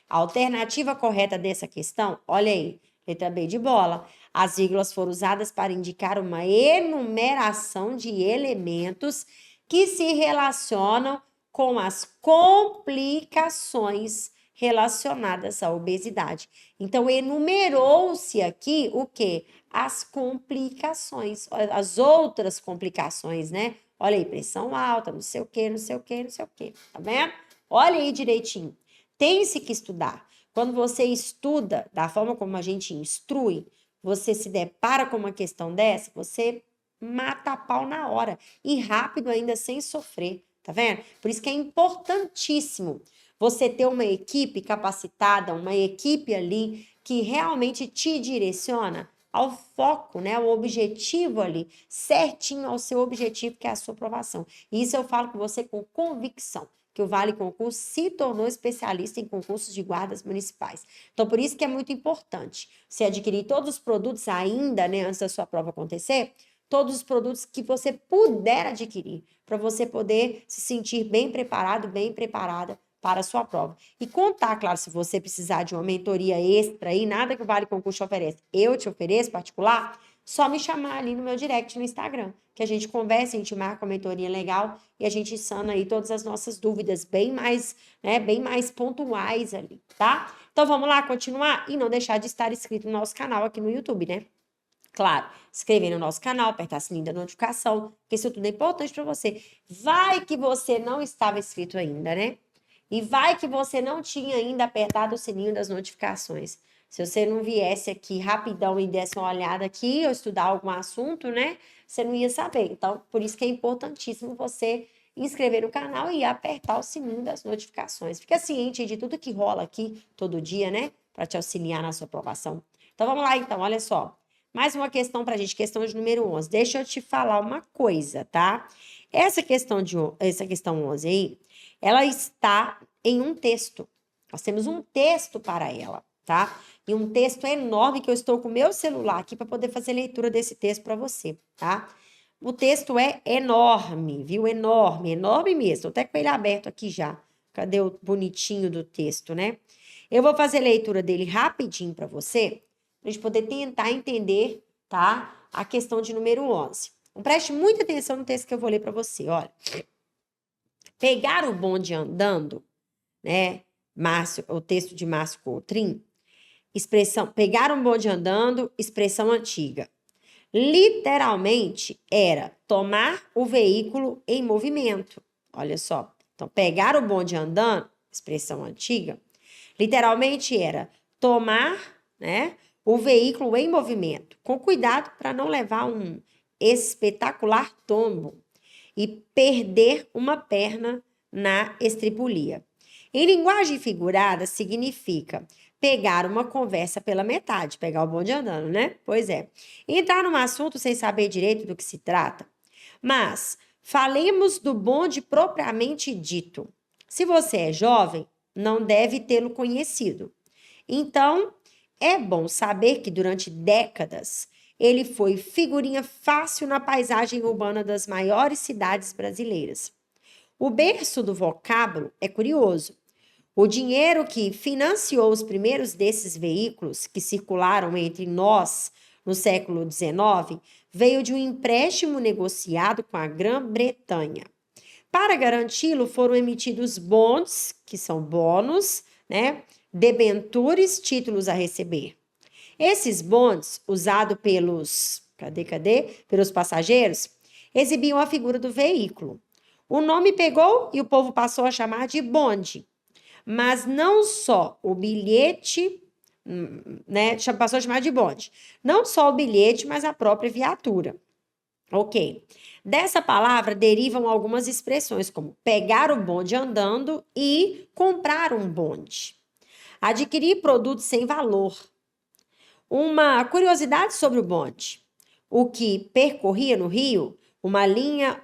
A alternativa correta dessa questão, olha aí, letra B de bola. As vírgulas foram usadas para indicar uma enumeração de elementos que se relacionam com as complicações relacionadas à obesidade. Então, enumerou-se aqui o quê? As complicações, as outras complicações, né? Olha aí, pressão alta, não sei o quê, não sei o quê, não sei o quê. Tá vendo? Olha aí direitinho. Tem-se que estudar. Quando você estuda da forma como a gente instrui, você se depara com uma questão dessa, você mata a pau na hora. E rápido ainda, sem sofrer. Tá vendo? Por isso que é importantíssimo você ter uma equipe capacitada, uma equipe ali que realmente te direciona ao foco, né, ao objetivo ali, certinho ao seu objetivo, que é a sua aprovação. E isso eu falo com você com convicção, que o Vale Concurso se tornou especialista em concursos de guardas municipais. Então, por isso que é muito importante você adquirir todos os produtos ainda, né, antes da sua prova acontecer, todos os produtos que você puder adquirir, para você poder se sentir bem preparado, bem preparada para a sua prova. E contar, claro, se você precisar de uma mentoria extra aí, nada que o Vale Concurso te oferece, eu te ofereço particular, só me chamar ali no meu direct no Instagram, que a gente conversa, a gente marca uma mentoria legal e a gente sana aí todas as nossas dúvidas bem mais, né, bem mais pontuais ali, tá? Então vamos lá, continuar e não deixar de estar inscrito no nosso canal aqui no YouTube, né? Claro, se inscrever no nosso canal, apertar o sininho da notificação, porque isso tudo é importante para você. Vai que você não estava inscrito ainda, né? E vai que você não tinha ainda apertado o sininho das notificações. Se você não viesse aqui rapidão e desse uma olhada aqui ou estudar algum assunto, né? Você não ia saber. Então, por isso que é importantíssimo você inscrever no canal e apertar o sininho das notificações. Fica ciente de tudo que rola aqui todo dia, né? Para te auxiliar na sua aprovação. Então, vamos lá, então, olha só. Mais uma questão para a gente, questão de número 11. Deixa eu te falar uma coisa, tá? Essa questão 11 aí, ela está em um texto. Nós temos um texto para ela, tá? E um texto enorme que eu estou com o meu celular aqui para poder fazer leitura desse texto para você, tá? O texto é enorme, viu? Enorme, enorme mesmo. Estou até com ele aberto aqui já. Cadê o bonitinho do texto, né? Eu vou fazer leitura dele rapidinho para você, para a gente poder tentar entender, tá? A questão de número 11. Então, preste muita atenção no texto que eu vou ler para você, olha. Pegar o bonde andando, né? O texto de Márcio Coutrin, expressão, pegar um bonde andando, expressão antiga. Literalmente era tomar o veículo em movimento. Olha só. Então, pegar o bonde andando, expressão antiga, literalmente era tomar, né, o veículo em movimento, com cuidado para não levar um espetacular tombo e perder uma perna na estripulia. Em linguagem figurada, significa pegar uma conversa pela metade, pegar o bonde andando, né? Pois é. Entrar num assunto sem saber direito do que se trata. Mas falemos do bonde propriamente dito. Se você é jovem, não deve tê-lo conhecido. Então, é bom saber que durante décadas ele foi figurinha fácil na paisagem urbana das maiores cidades brasileiras. O berço do vocábulo é curioso. O dinheiro que financiou os primeiros desses veículos que circularam entre nós no século XIX veio de um empréstimo negociado com a Grã-Bretanha. Para garanti-lo, foram emitidos bonds, que são bônus, né? Debentures, títulos a receber. Esses bonds, usados pelos, pelos passageiros, exibiam a figura do veículo. O nome pegou e o povo passou a chamar de bonde. Mas não só o bilhete, né, passou a chamar de bonde. Não só o bilhete, mas a própria viatura. Ok. Dessa palavra derivam algumas expressões, como pegar o bonde andando e comprar um bonde. Adquirir produtos sem valor. Uma curiosidade sobre o bonde. O que percorria no Rio uma linha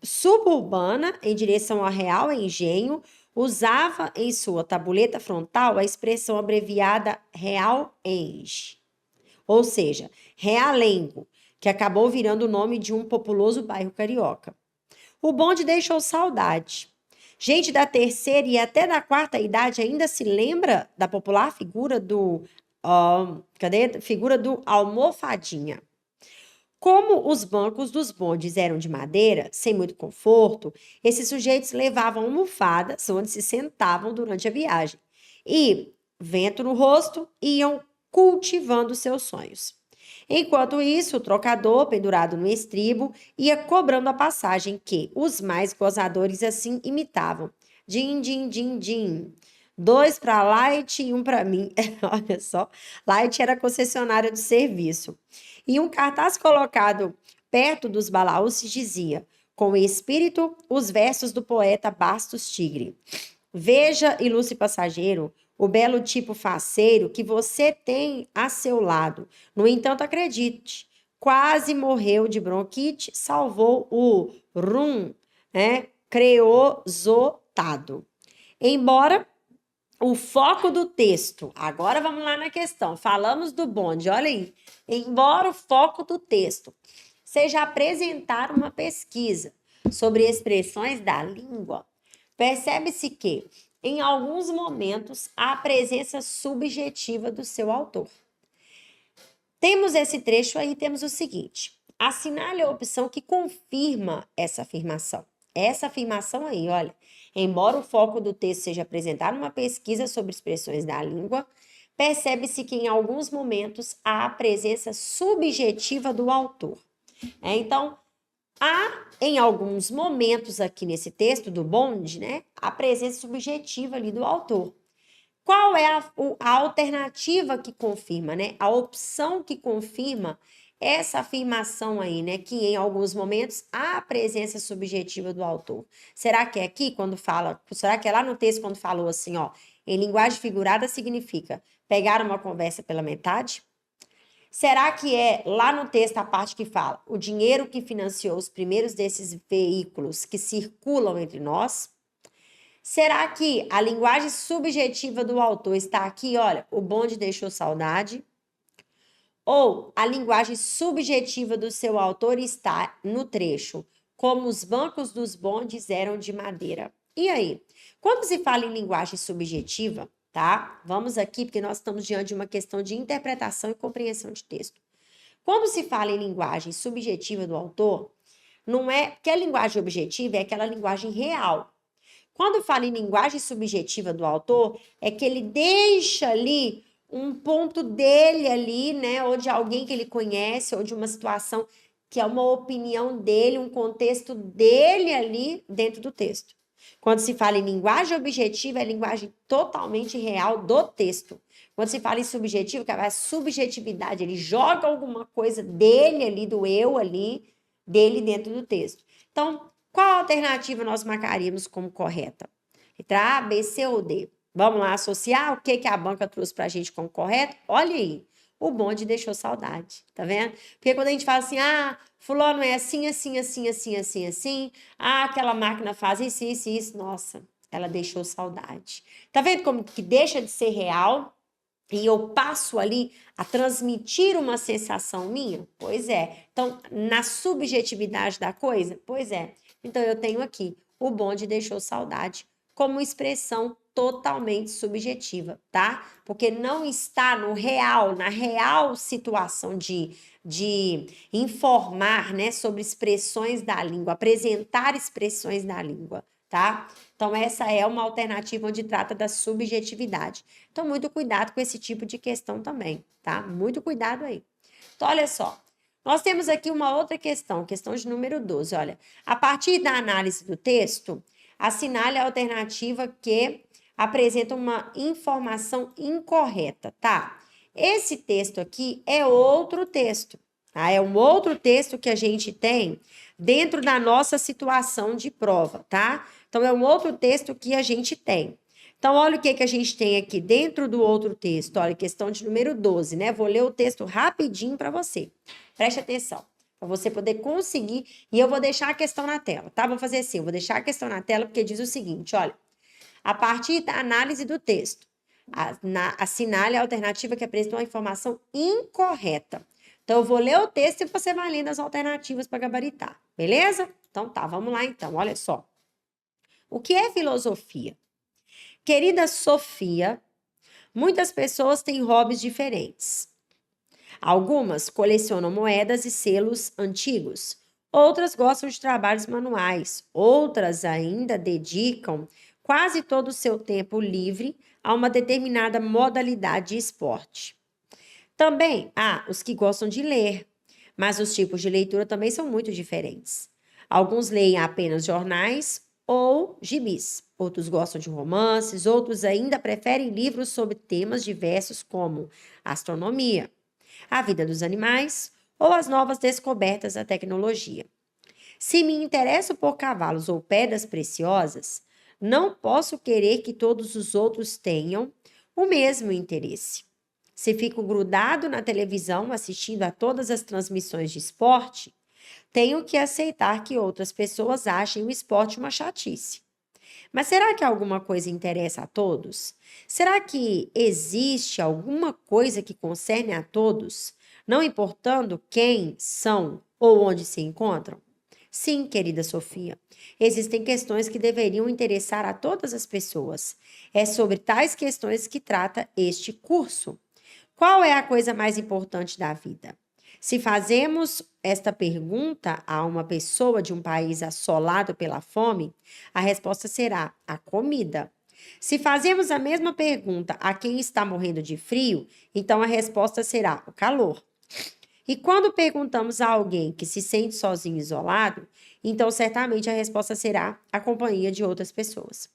suburbana em direção ao Real Engenho, usava em sua tabuleta frontal a expressão abreviada Real Enge, ou seja, Realengo, que acabou virando o nome de um populoso bairro carioca. O bonde deixou saudade. Gente da terceira e até da quarta idade ainda se lembra da popular figura do almofadinha. Como os bancos dos bondes eram de madeira, sem muito conforto, esses sujeitos levavam almofadas onde se sentavam durante a viagem e, vento no rosto, iam cultivando seus sonhos. Enquanto isso, o trocador, pendurado no estribo, ia cobrando a passagem que os mais gozadores assim imitavam. Din, din, din, din. 2 para Light e 1 para mim. Olha só, Light era concessionária de serviço. E um cartaz colocado perto dos balaús dizia, com espírito, os versos do poeta Bastos Tigre. Veja, ilustre passageiro, o belo tipo faceiro que você tem a seu lado. No entanto, acredite, quase morreu de bronquite, salvou o rum, né, creosotado. Embora o foco do texto, agora vamos lá na questão, falamos do bonde, olha aí. Embora o foco do texto seja apresentar uma pesquisa sobre expressões da língua, percebe-se que, em alguns momentos, há a presença subjetiva do seu autor. Temos esse trecho aí, temos o seguinte: assinale a opção que confirma essa afirmação. Essa afirmação aí, olha, embora o foco do texto seja apresentar uma pesquisa sobre expressões da língua, percebe-se que em alguns momentos há a presença subjetiva do autor. Então, há em alguns momentos aqui nesse texto do bonde, né, a presença subjetiva ali do autor. Qual é a alternativa que confirma, né? A opção que confirma essa afirmação aí, né? Que em alguns momentos há a presença subjetiva do autor. Será que é aqui quando fala? Será que é lá no texto quando falou assim, ó? Em linguagem figurada significa pegar uma conversa pela metade? Será que é lá no texto a parte que fala o dinheiro que financiou os primeiros desses veículos que circulam entre nós? Será que a linguagem subjetiva do autor está aqui? Olha, o bonde deixou saudade. Ou a linguagem subjetiva do seu autor está no trecho, como os bancos dos bondes eram de madeira. E aí? Quando se fala em linguagem subjetiva, tá? Vamos aqui, porque nós estamos diante de uma questão de interpretação e compreensão de texto. Quando se fala em linguagem subjetiva do autor, não é que a linguagem objetiva é aquela linguagem real. Quando fala em linguagem subjetiva do autor, é que ele deixa ali um ponto dele ali, né, ou de alguém que ele conhece, ou de uma situação que é uma opinião dele, um contexto dele ali dentro do texto. Quando se fala em linguagem objetiva, é linguagem totalmente real do texto. Quando se fala em subjetivo, que é a subjetividade, ele joga alguma coisa dele ali, do eu ali, dele dentro do texto. Então, qual alternativa nós marcaríamos como correta? Letra A, B, C ou D? Vamos lá associar o que a banca trouxe para a gente como correto? Olha aí, o bonde deixou saudade, tá vendo? Porque quando a gente fala assim, fulano é assim, assim, assim, assim, assim, assim, aquela máquina faz isso, isso, isso, nossa, ela deixou saudade. Tá vendo como que deixa de ser real e eu passo ali a transmitir uma sensação minha? Pois é. Então, na subjetividade da coisa? Pois é. Então, eu tenho aqui, o bonde deixou saudade, como expressão totalmente subjetiva, tá? Porque não está no real, na real situação de informar, né, sobre expressões da língua, apresentar expressões da língua, tá? Então, essa é uma alternativa onde trata da subjetividade. Então, muito cuidado com esse tipo de questão também, tá? Muito cuidado aí. Então, olha só. Nós temos aqui uma outra questão de número 12. Olha, a partir da análise do texto, assinale a alternativa que apresenta uma informação incorreta, tá? Esse texto aqui é outro texto, tá? É um outro texto que a gente tem dentro da nossa situação de prova, tá? Então, é um outro texto que a gente tem. Então, olha o que a gente tem aqui dentro do outro texto. Olha, questão de número 12, né? Vou ler o texto rapidinho para você. Preste atenção, para você poder conseguir. E eu vou deixar a questão na tela, tá? Vou fazer assim, eu vou deixar a questão na tela porque diz o seguinte, olha. A partir da análise do texto, assinale a alternativa que apresenta uma informação incorreta. Então, eu vou ler o texto e você vai lendo as alternativas para gabaritar, beleza? Então, tá, vamos lá então, olha só. O que é filosofia? Querida Sofia, muitas pessoas têm hobbies diferentes. Algumas colecionam moedas e selos antigos. Outras gostam de trabalhos manuais. Outras ainda dedicam quase todo o seu tempo livre a uma determinada modalidade de esporte. Também há os que gostam de ler, mas os tipos de leitura também são muito diferentes. Alguns leem apenas jornais ou gibis, outros gostam de romances, outros ainda preferem livros sobre temas diversos como astronomia, a vida dos animais ou as novas descobertas da tecnologia. Se me interesso por cavalos ou pedras preciosas, não posso querer que todos os outros tenham o mesmo interesse. Se fico grudado na televisão assistindo a todas as transmissões de esporte, tenho que aceitar que outras pessoas achem o esporte uma chatice. Mas será que alguma coisa interessa a todos? Será que existe alguma coisa que concerne a todos, não importando quem são ou onde se encontram? Sim, querida Sofia, existem questões que deveriam interessar a todas as pessoas. É sobre tais questões que trata este curso. Qual é a coisa mais importante da vida? Se fazemos esta pergunta a uma pessoa de um país assolado pela fome, a resposta será a comida. Se fazemos a mesma pergunta a quem está morrendo de frio, então a resposta será o calor. E quando perguntamos a alguém que se sente sozinho e isolado, então certamente a resposta será a companhia de outras pessoas.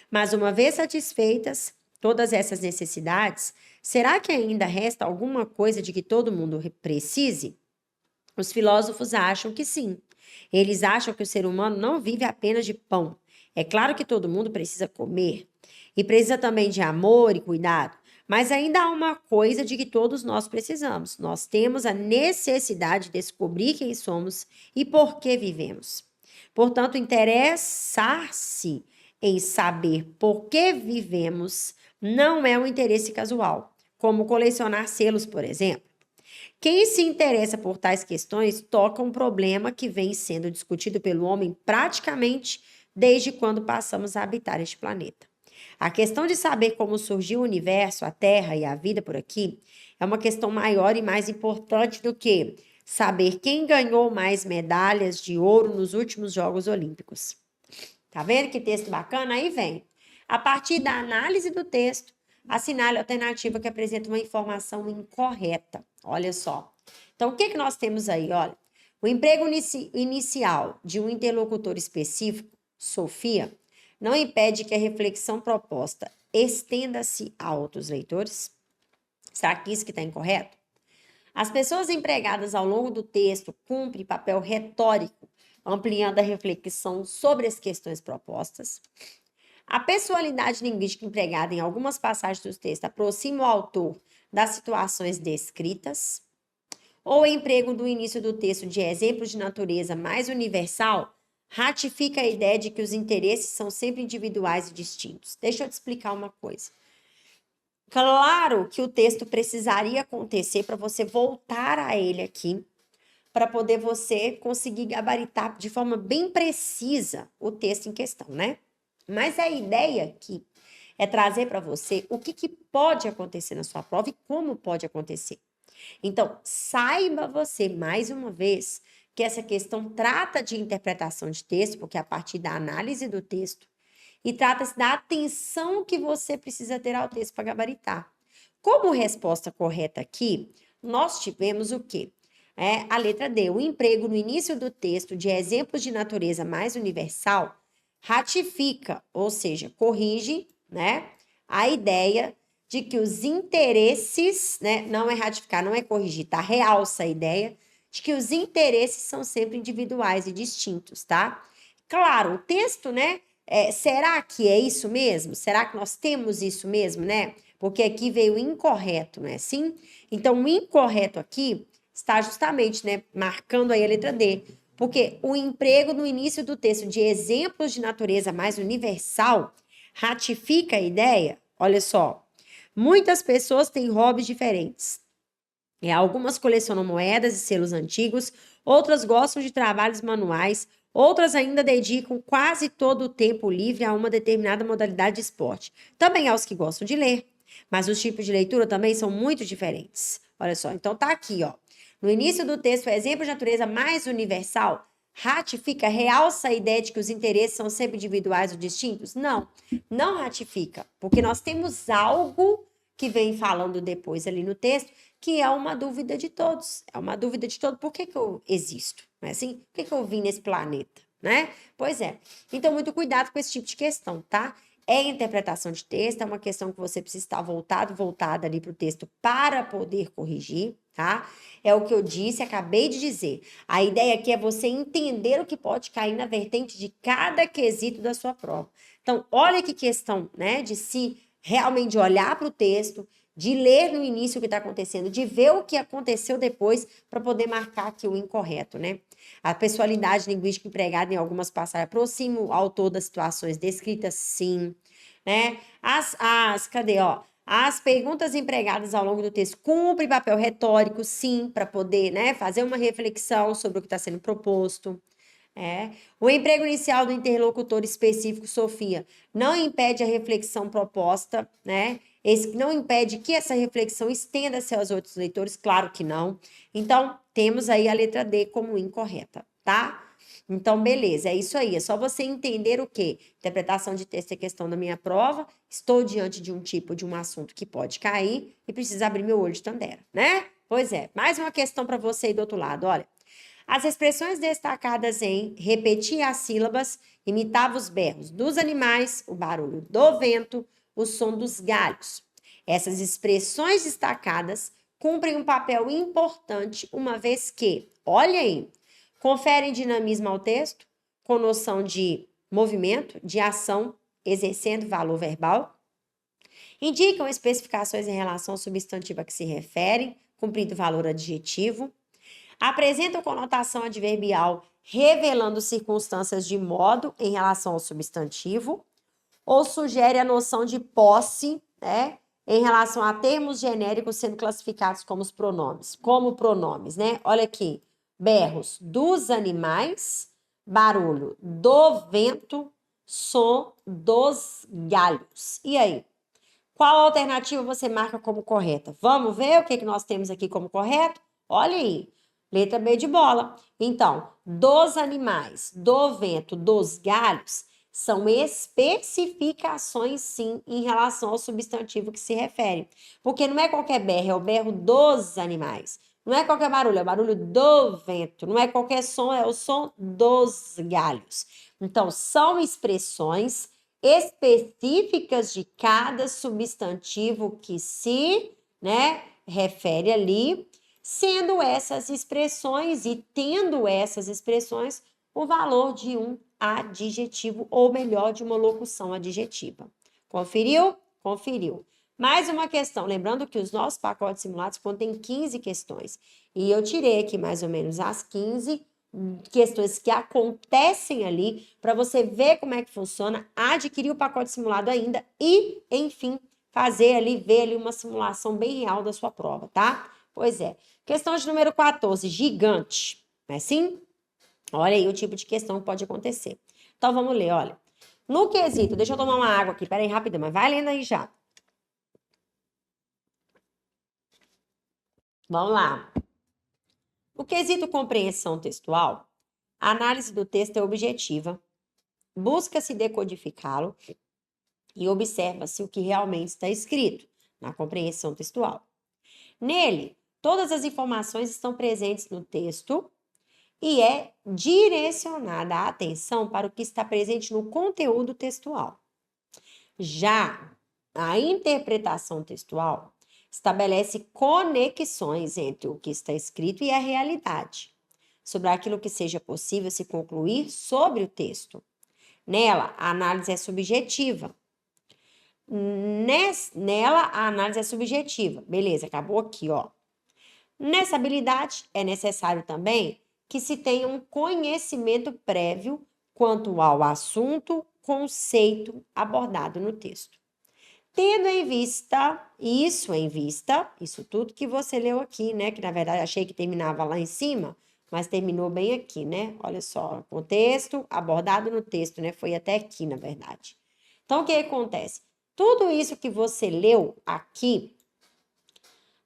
Mas uma vez satisfeitas todas essas necessidades, será que ainda resta alguma coisa de que todo mundo precise? Os filósofos acham que sim. Eles acham que o ser humano não vive apenas de pão. É claro que todo mundo precisa comer e precisa também de amor e cuidado, mas ainda há uma coisa de que todos nós precisamos. Nós temos a necessidade de descobrir quem somos e por que vivemos. Portanto, interessar-se em saber por que vivemos não é um interesse casual, como colecionar selos, por exemplo. Quem se interessa por tais questões toca um problema que vem sendo discutido pelo homem praticamente desde quando passamos a habitar este planeta. A questão de saber como surgiu o universo, a Terra e a vida por aqui é uma questão maior e mais importante do que saber quem ganhou mais medalhas de ouro nos últimos Jogos Olímpicos. Tá vendo que texto bacana? Aí vem. A partir da análise do texto, assinale a alternativa que apresenta uma informação incorreta. Olha só. Então, o que nós temos aí? Olha, o emprego inicial de um interlocutor específico, Sofia, não impede que a reflexão proposta estenda-se a outros leitores? Será que isso que está incorreto? As pessoas empregadas ao longo do texto cumprem papel retórico, ampliando a reflexão sobre as questões propostas. A pessoalidade linguística empregada em algumas passagens do texto aproxima o autor das situações descritas. Ou o emprego do início do texto de exemplos de natureza mais universal ratifica a ideia de que os interesses são sempre individuais e distintos. Deixa eu te explicar uma coisa. Claro que o texto precisaria acontecer para você voltar a ele aqui, para poder você conseguir gabaritar de forma bem precisa o texto em questão, né? Mas a ideia aqui é trazer para você o que pode acontecer na sua prova e como pode acontecer. Então, saiba você, mais uma vez, que essa questão trata de interpretação de texto, porque é a partir da análise do texto, e trata-se da atenção que você precisa ter ao texto para gabaritar. Como resposta correta aqui, nós tivemos o quê? A letra D, o emprego no início do texto de exemplos de natureza mais universal ratifica, ou seja, corrige, né, a ideia de que os interesses, né, não é ratificar, não é corrigir, tá? Realça a ideia de que os interesses são sempre individuais e distintos, tá? Claro, o texto, né, será que é isso mesmo? Será que nós temos isso mesmo, né? Porque aqui veio incorreto, não é assim? Então, o incorreto aqui está justamente, né, marcando aí a letra D, porque o emprego no início do texto de exemplos de natureza mais universal ratifica a ideia, olha só, muitas pessoas têm hobbies diferentes. Algumas colecionam moedas e selos antigos, outras gostam de trabalhos manuais, outras ainda dedicam quase todo o tempo livre a uma determinada modalidade de esporte. Também há os que gostam de ler, mas os tipos de leitura também são muito diferentes. Olha só, então tá aqui, ó. No início do texto, o exemplo de natureza mais universal ratifica, realça a ideia de que os interesses são sempre individuais ou distintos? Não, não ratifica, porque nós temos algo que vem falando depois ali no texto que é uma dúvida de todos. É uma dúvida de todos. Por que que eu existo? Não é assim? Por que que eu vim nesse planeta? Né? Pois é. Então, muito cuidado com esse tipo de questão, tá? É interpretação de texto, é uma questão que você precisa estar voltada ali para o texto para poder corrigir, tá? É o que eu disse, acabei de dizer. A ideia aqui é você entender o que pode cair na vertente de cada quesito da sua prova. Então, olha que questão, né? De se realmente olhar para o texto, de ler no início o que está acontecendo, de ver o que aconteceu depois para poder marcar aqui o incorreto, né? A pessoalidade linguística empregada em algumas passagens aproxima o autor das situações descritas, sim, né? Cadê, ó? As perguntas empregadas ao longo do texto cumprem papel retórico, sim, para poder, né, fazer uma reflexão sobre o que está sendo proposto. O emprego inicial do interlocutor específico, Sofia, não impede a reflexão proposta, né? Não impede que essa reflexão estenda-se aos outros leitores, claro que não. Então, temos aí a letra D como incorreta, tá? Então, beleza, é isso aí. É só você entender o quê? Interpretação de texto é questão da minha prova. Estou diante de um tipo, de um assunto que pode cair e precisa abrir meu olho de tandera, né? Pois é, mais uma questão para você aí do outro lado, olha. As expressões destacadas em repetir as sílabas, imitava os berros dos animais, o barulho do vento, o som dos galhos. Essas expressões destacadas cumprem um papel importante, uma vez que, olha aí, conferem dinamismo ao texto, com noção de movimento, de ação, exercendo valor verbal, indicam especificações em relação ao substantivo a que se referem, cumprindo valor adjetivo, apresentam conotação adverbial revelando circunstâncias de modo em relação ao substantivo, ou sugere a noção de posse, né, em relação a termos genéricos sendo classificados como pronomes, né? Olha aqui, berros dos animais, barulho do vento, som dos galhos. E aí? Qual alternativa você marca como correta? Vamos ver o que nós temos aqui como correto? Olha aí, letra B de bola. Então, dos animais, do vento, dos galhos, são especificações, sim, em relação ao substantivo que se refere. Porque não é qualquer berro, é o berro dos animais. Não é qualquer barulho, é o barulho do vento. Não é qualquer som, é o som dos galhos. Então, são expressões específicas de cada substantivo que se, né, refere ali, sendo essas expressões e tendo essas expressões o valor de um adjetivo, ou melhor, de uma locução adjetiva. Conferiu? Conferiu. Mais uma questão, lembrando que os nossos pacotes simulados contêm 15 questões, e eu tirei aqui mais ou menos as 15 questões que acontecem ali, para você ver como é que funciona, adquirir o pacote simulado ainda e, enfim, ver ali uma simulação bem real da sua prova, tá? Pois é. Questão de número 14, gigante, não é assim? Olha aí o tipo de questão que pode acontecer. Então, vamos ler, olha. No quesito, deixa eu tomar uma água aqui, peraí, rapidão, mas vai lendo aí já. Vamos lá. No quesito compreensão textual, a análise do texto é objetiva, busca-se decodificá-lo e observa-se o que realmente está escrito na compreensão textual. Nele, todas as informações estão presentes no texto e é direcionada a atenção para o que está presente no conteúdo textual. Já a interpretação textual estabelece conexões entre o que está escrito e a realidade, sobre aquilo que seja possível se concluir sobre o texto. Nela, a análise é subjetiva. Nela, a análise é subjetiva. Beleza, acabou aqui, ó. Nessa habilidade, é necessário também que se tenha um conhecimento prévio quanto ao assunto, conceito abordado no texto. Tendo em vista, isso tudo que você leu aqui, né? Que na verdade achei que terminava lá em cima, mas terminou bem aqui, né? Olha só, contexto abordado no texto, né? Foi até aqui, na verdade. Então, o que acontece? Tudo isso que você leu aqui,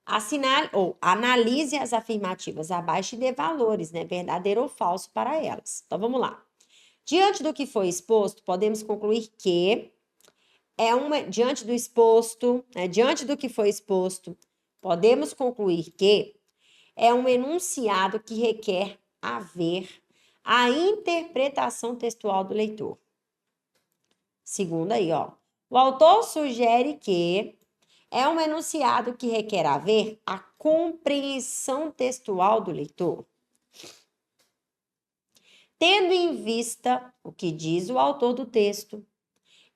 assinale ou analise as afirmativas abaixo e dê valores, né? Verdadeiro ou falso para elas. Então, vamos lá. Diante do que foi exposto, podemos concluir que diante do que foi exposto, podemos concluir que é um enunciado que requer haver a interpretação textual do leitor. Segundo aí, ó. O autor sugere que é um enunciado que requer haver a compreensão textual do leitor. Tendo em vista o que diz o autor do texto,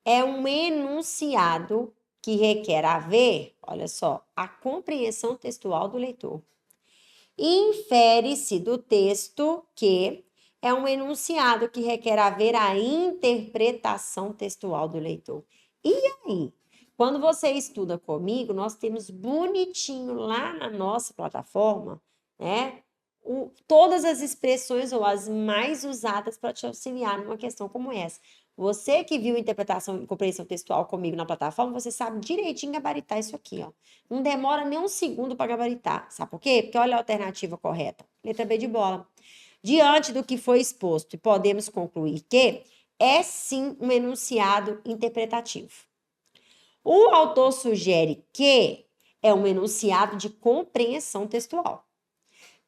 é um enunciado que requer haver, olha só, a compreensão textual do leitor. Infere-se do texto que é um enunciado que requer haver a interpretação textual do leitor. E aí? Quando você estuda comigo, nós temos bonitinho lá na nossa plataforma, né? Todas as expressões ou as mais usadas para te auxiliar numa questão como essa. Você que viu interpretação e compreensão textual comigo na plataforma, você sabe direitinho gabaritar isso aqui, ó. Não demora nem um segundo para gabaritar. Sabe por quê? Porque olha a alternativa correta. Letra B de bola. Diante do que foi exposto, podemos concluir que é sim um enunciado interpretativo. O autor sugere que é um enunciado de compreensão textual.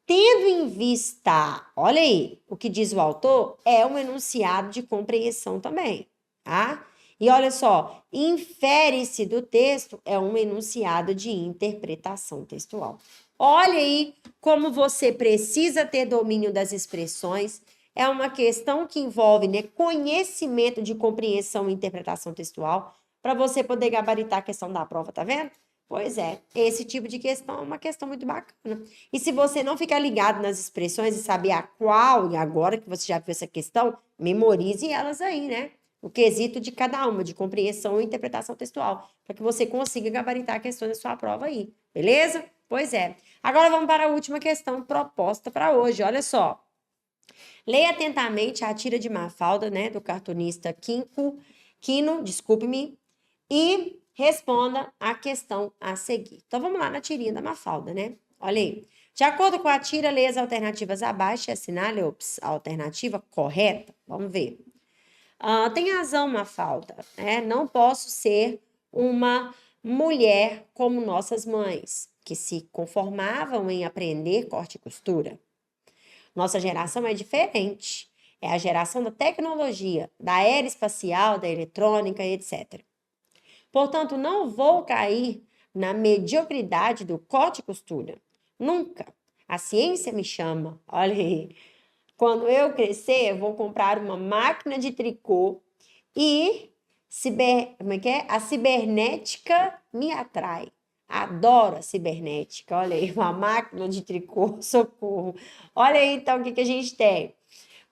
Tendo em vista, olha aí, o que diz o autor é um enunciado de compreensão também, tá? E olha só, infere-se do texto é um enunciado de interpretação textual. Olha aí como você precisa ter domínio das expressões. É uma questão que envolve, né, conhecimento de compreensão e interpretação textual para você poder gabaritar a questão da prova, tá vendo? Pois é, esse tipo de questão é uma questão muito bacana. E se você não ficar ligado nas expressões e saber a qual, e agora que você já viu essa questão, memorize elas aí, né? O quesito de cada uma, de compreensão e interpretação textual, para que você consiga gabaritar a questão da sua prova aí, beleza? Pois é. Agora vamos para a última questão proposta para hoje, olha só. Leia atentamente a tira de Mafalda, né, do cartunista Quino, desculpe-me, e responda a questão a seguir. Então, vamos lá na tirinha da Mafalda, né? Olha aí. De acordo com a tira, leia as alternativas abaixo e assinale a alternativa correta. Vamos ver. Tem razão, Mafalda, né? Não posso ser uma mulher como nossas mães, que se conformavam em aprender corte e costura. Nossa geração é diferente. É a geração da tecnologia, da era espacial, da eletrônica, etc. Portanto, não vou cair na mediocridade do corte e costura. Nunca. A ciência me chama. Olha aí. Quando eu crescer, eu vou comprar uma máquina de tricô e a cibernética me atrai. Adoro a cibernética. Olha aí, uma máquina de tricô, socorro. Olha aí, então, o que a gente tem?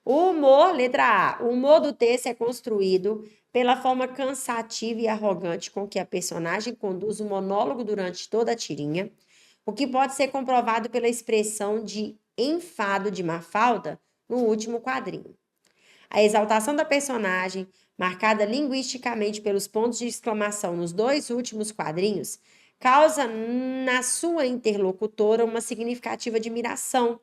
O humor, letra A. O humor do texto é construído pela forma cansativa e arrogante com que a personagem conduz o monólogo durante toda a tirinha, o que pode ser comprovado pela expressão de enfado de Mafalda no último quadrinho. A exaltação da personagem, marcada linguisticamente pelos pontos de exclamação nos dois últimos quadrinhos, causa na sua interlocutora uma significativa admiração,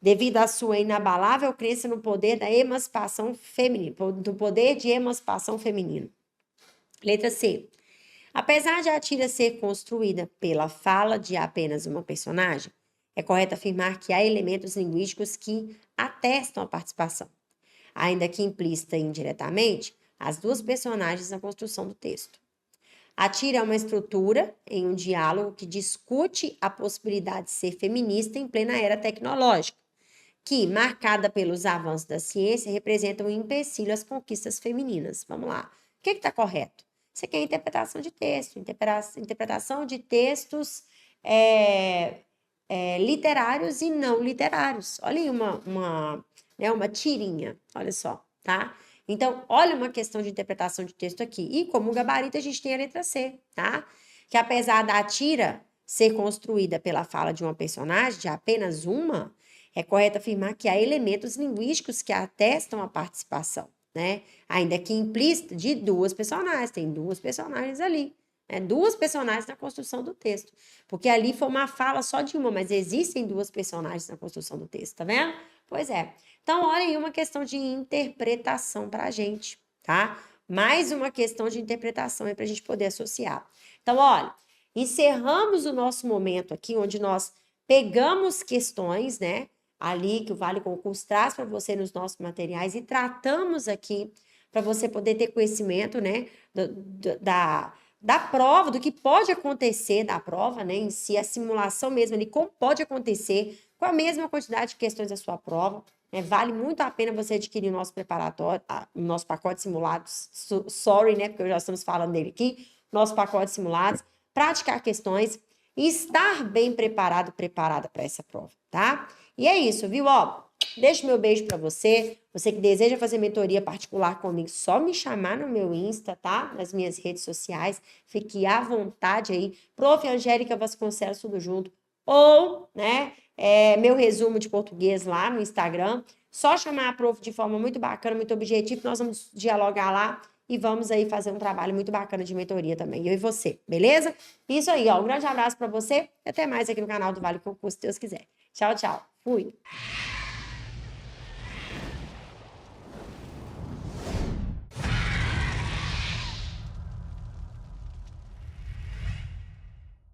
devido à sua inabalável crença no poder da emancipação feminina, do poder de emancipação feminino. Letra C. Apesar de a tira ser construída pela fala de apenas uma personagem, é correto afirmar que há elementos linguísticos que atestam a participação, ainda que implícita e indiretamente, as duas personagens na construção do texto. A tira é uma estrutura em um diálogo que discute a possibilidade de ser feminista em plena era tecnológica, que, marcada pelos avanços da ciência, representa um empecilho às conquistas femininas. Vamos lá. O que está correto? Isso aqui é interpretação de texto, interpretação de textos literários e não literários. Olha aí uma tirinha, olha só, tá? Então, olha uma questão de interpretação de texto aqui. E como gabarito, a gente tem a letra C, tá? Que apesar da tira ser construída pela fala de uma personagem, de apenas uma, é correto afirmar que há elementos linguísticos que atestam a participação, né? Ainda que implícita de duas personagens, tem duas personagens ali, né? Duas personagens na construção do texto, porque ali foi uma fala só de uma, mas existem duas personagens na construção do texto, tá vendo? Pois é. Então, olha aí uma questão de interpretação para a gente, tá? Mais uma questão de interpretação aí para a gente poder associar. Então, olha, encerramos o nosso momento aqui, onde nós pegamos questões, né, ali que o Vale Concurso traz para você nos nossos materiais e tratamos aqui para você poder ter conhecimento, né, da prova, do que pode acontecer da prova, né, em si, a simulação mesmo ali, como pode acontecer com a mesma quantidade de questões da sua prova, né, vale muito a pena você adquirir o nosso preparatório, o nosso pacote de simulados, sorry, né, porque já estamos falando dele aqui, nosso pacote de simulados, praticar questões e estar bem preparado, preparada para essa prova, tá? E é isso, viu? Ó, deixo meu beijo para você. Você que deseja fazer mentoria particular comigo, só me chamar no meu Insta, tá? Nas minhas redes sociais. Fique à vontade aí. Prof. Angélica Vasconcelos, tudo junto. Ou, né, meu resumo de português lá no Instagram. Só chamar a prof de forma muito bacana, muito objetiva. Nós vamos dialogar lá e vamos aí fazer um trabalho muito bacana de mentoria também, eu e você, beleza? Isso aí, ó, um grande abraço para você e até mais aqui no canal do Vale Concurso, se Deus quiser. Tchau, tchau. Fui.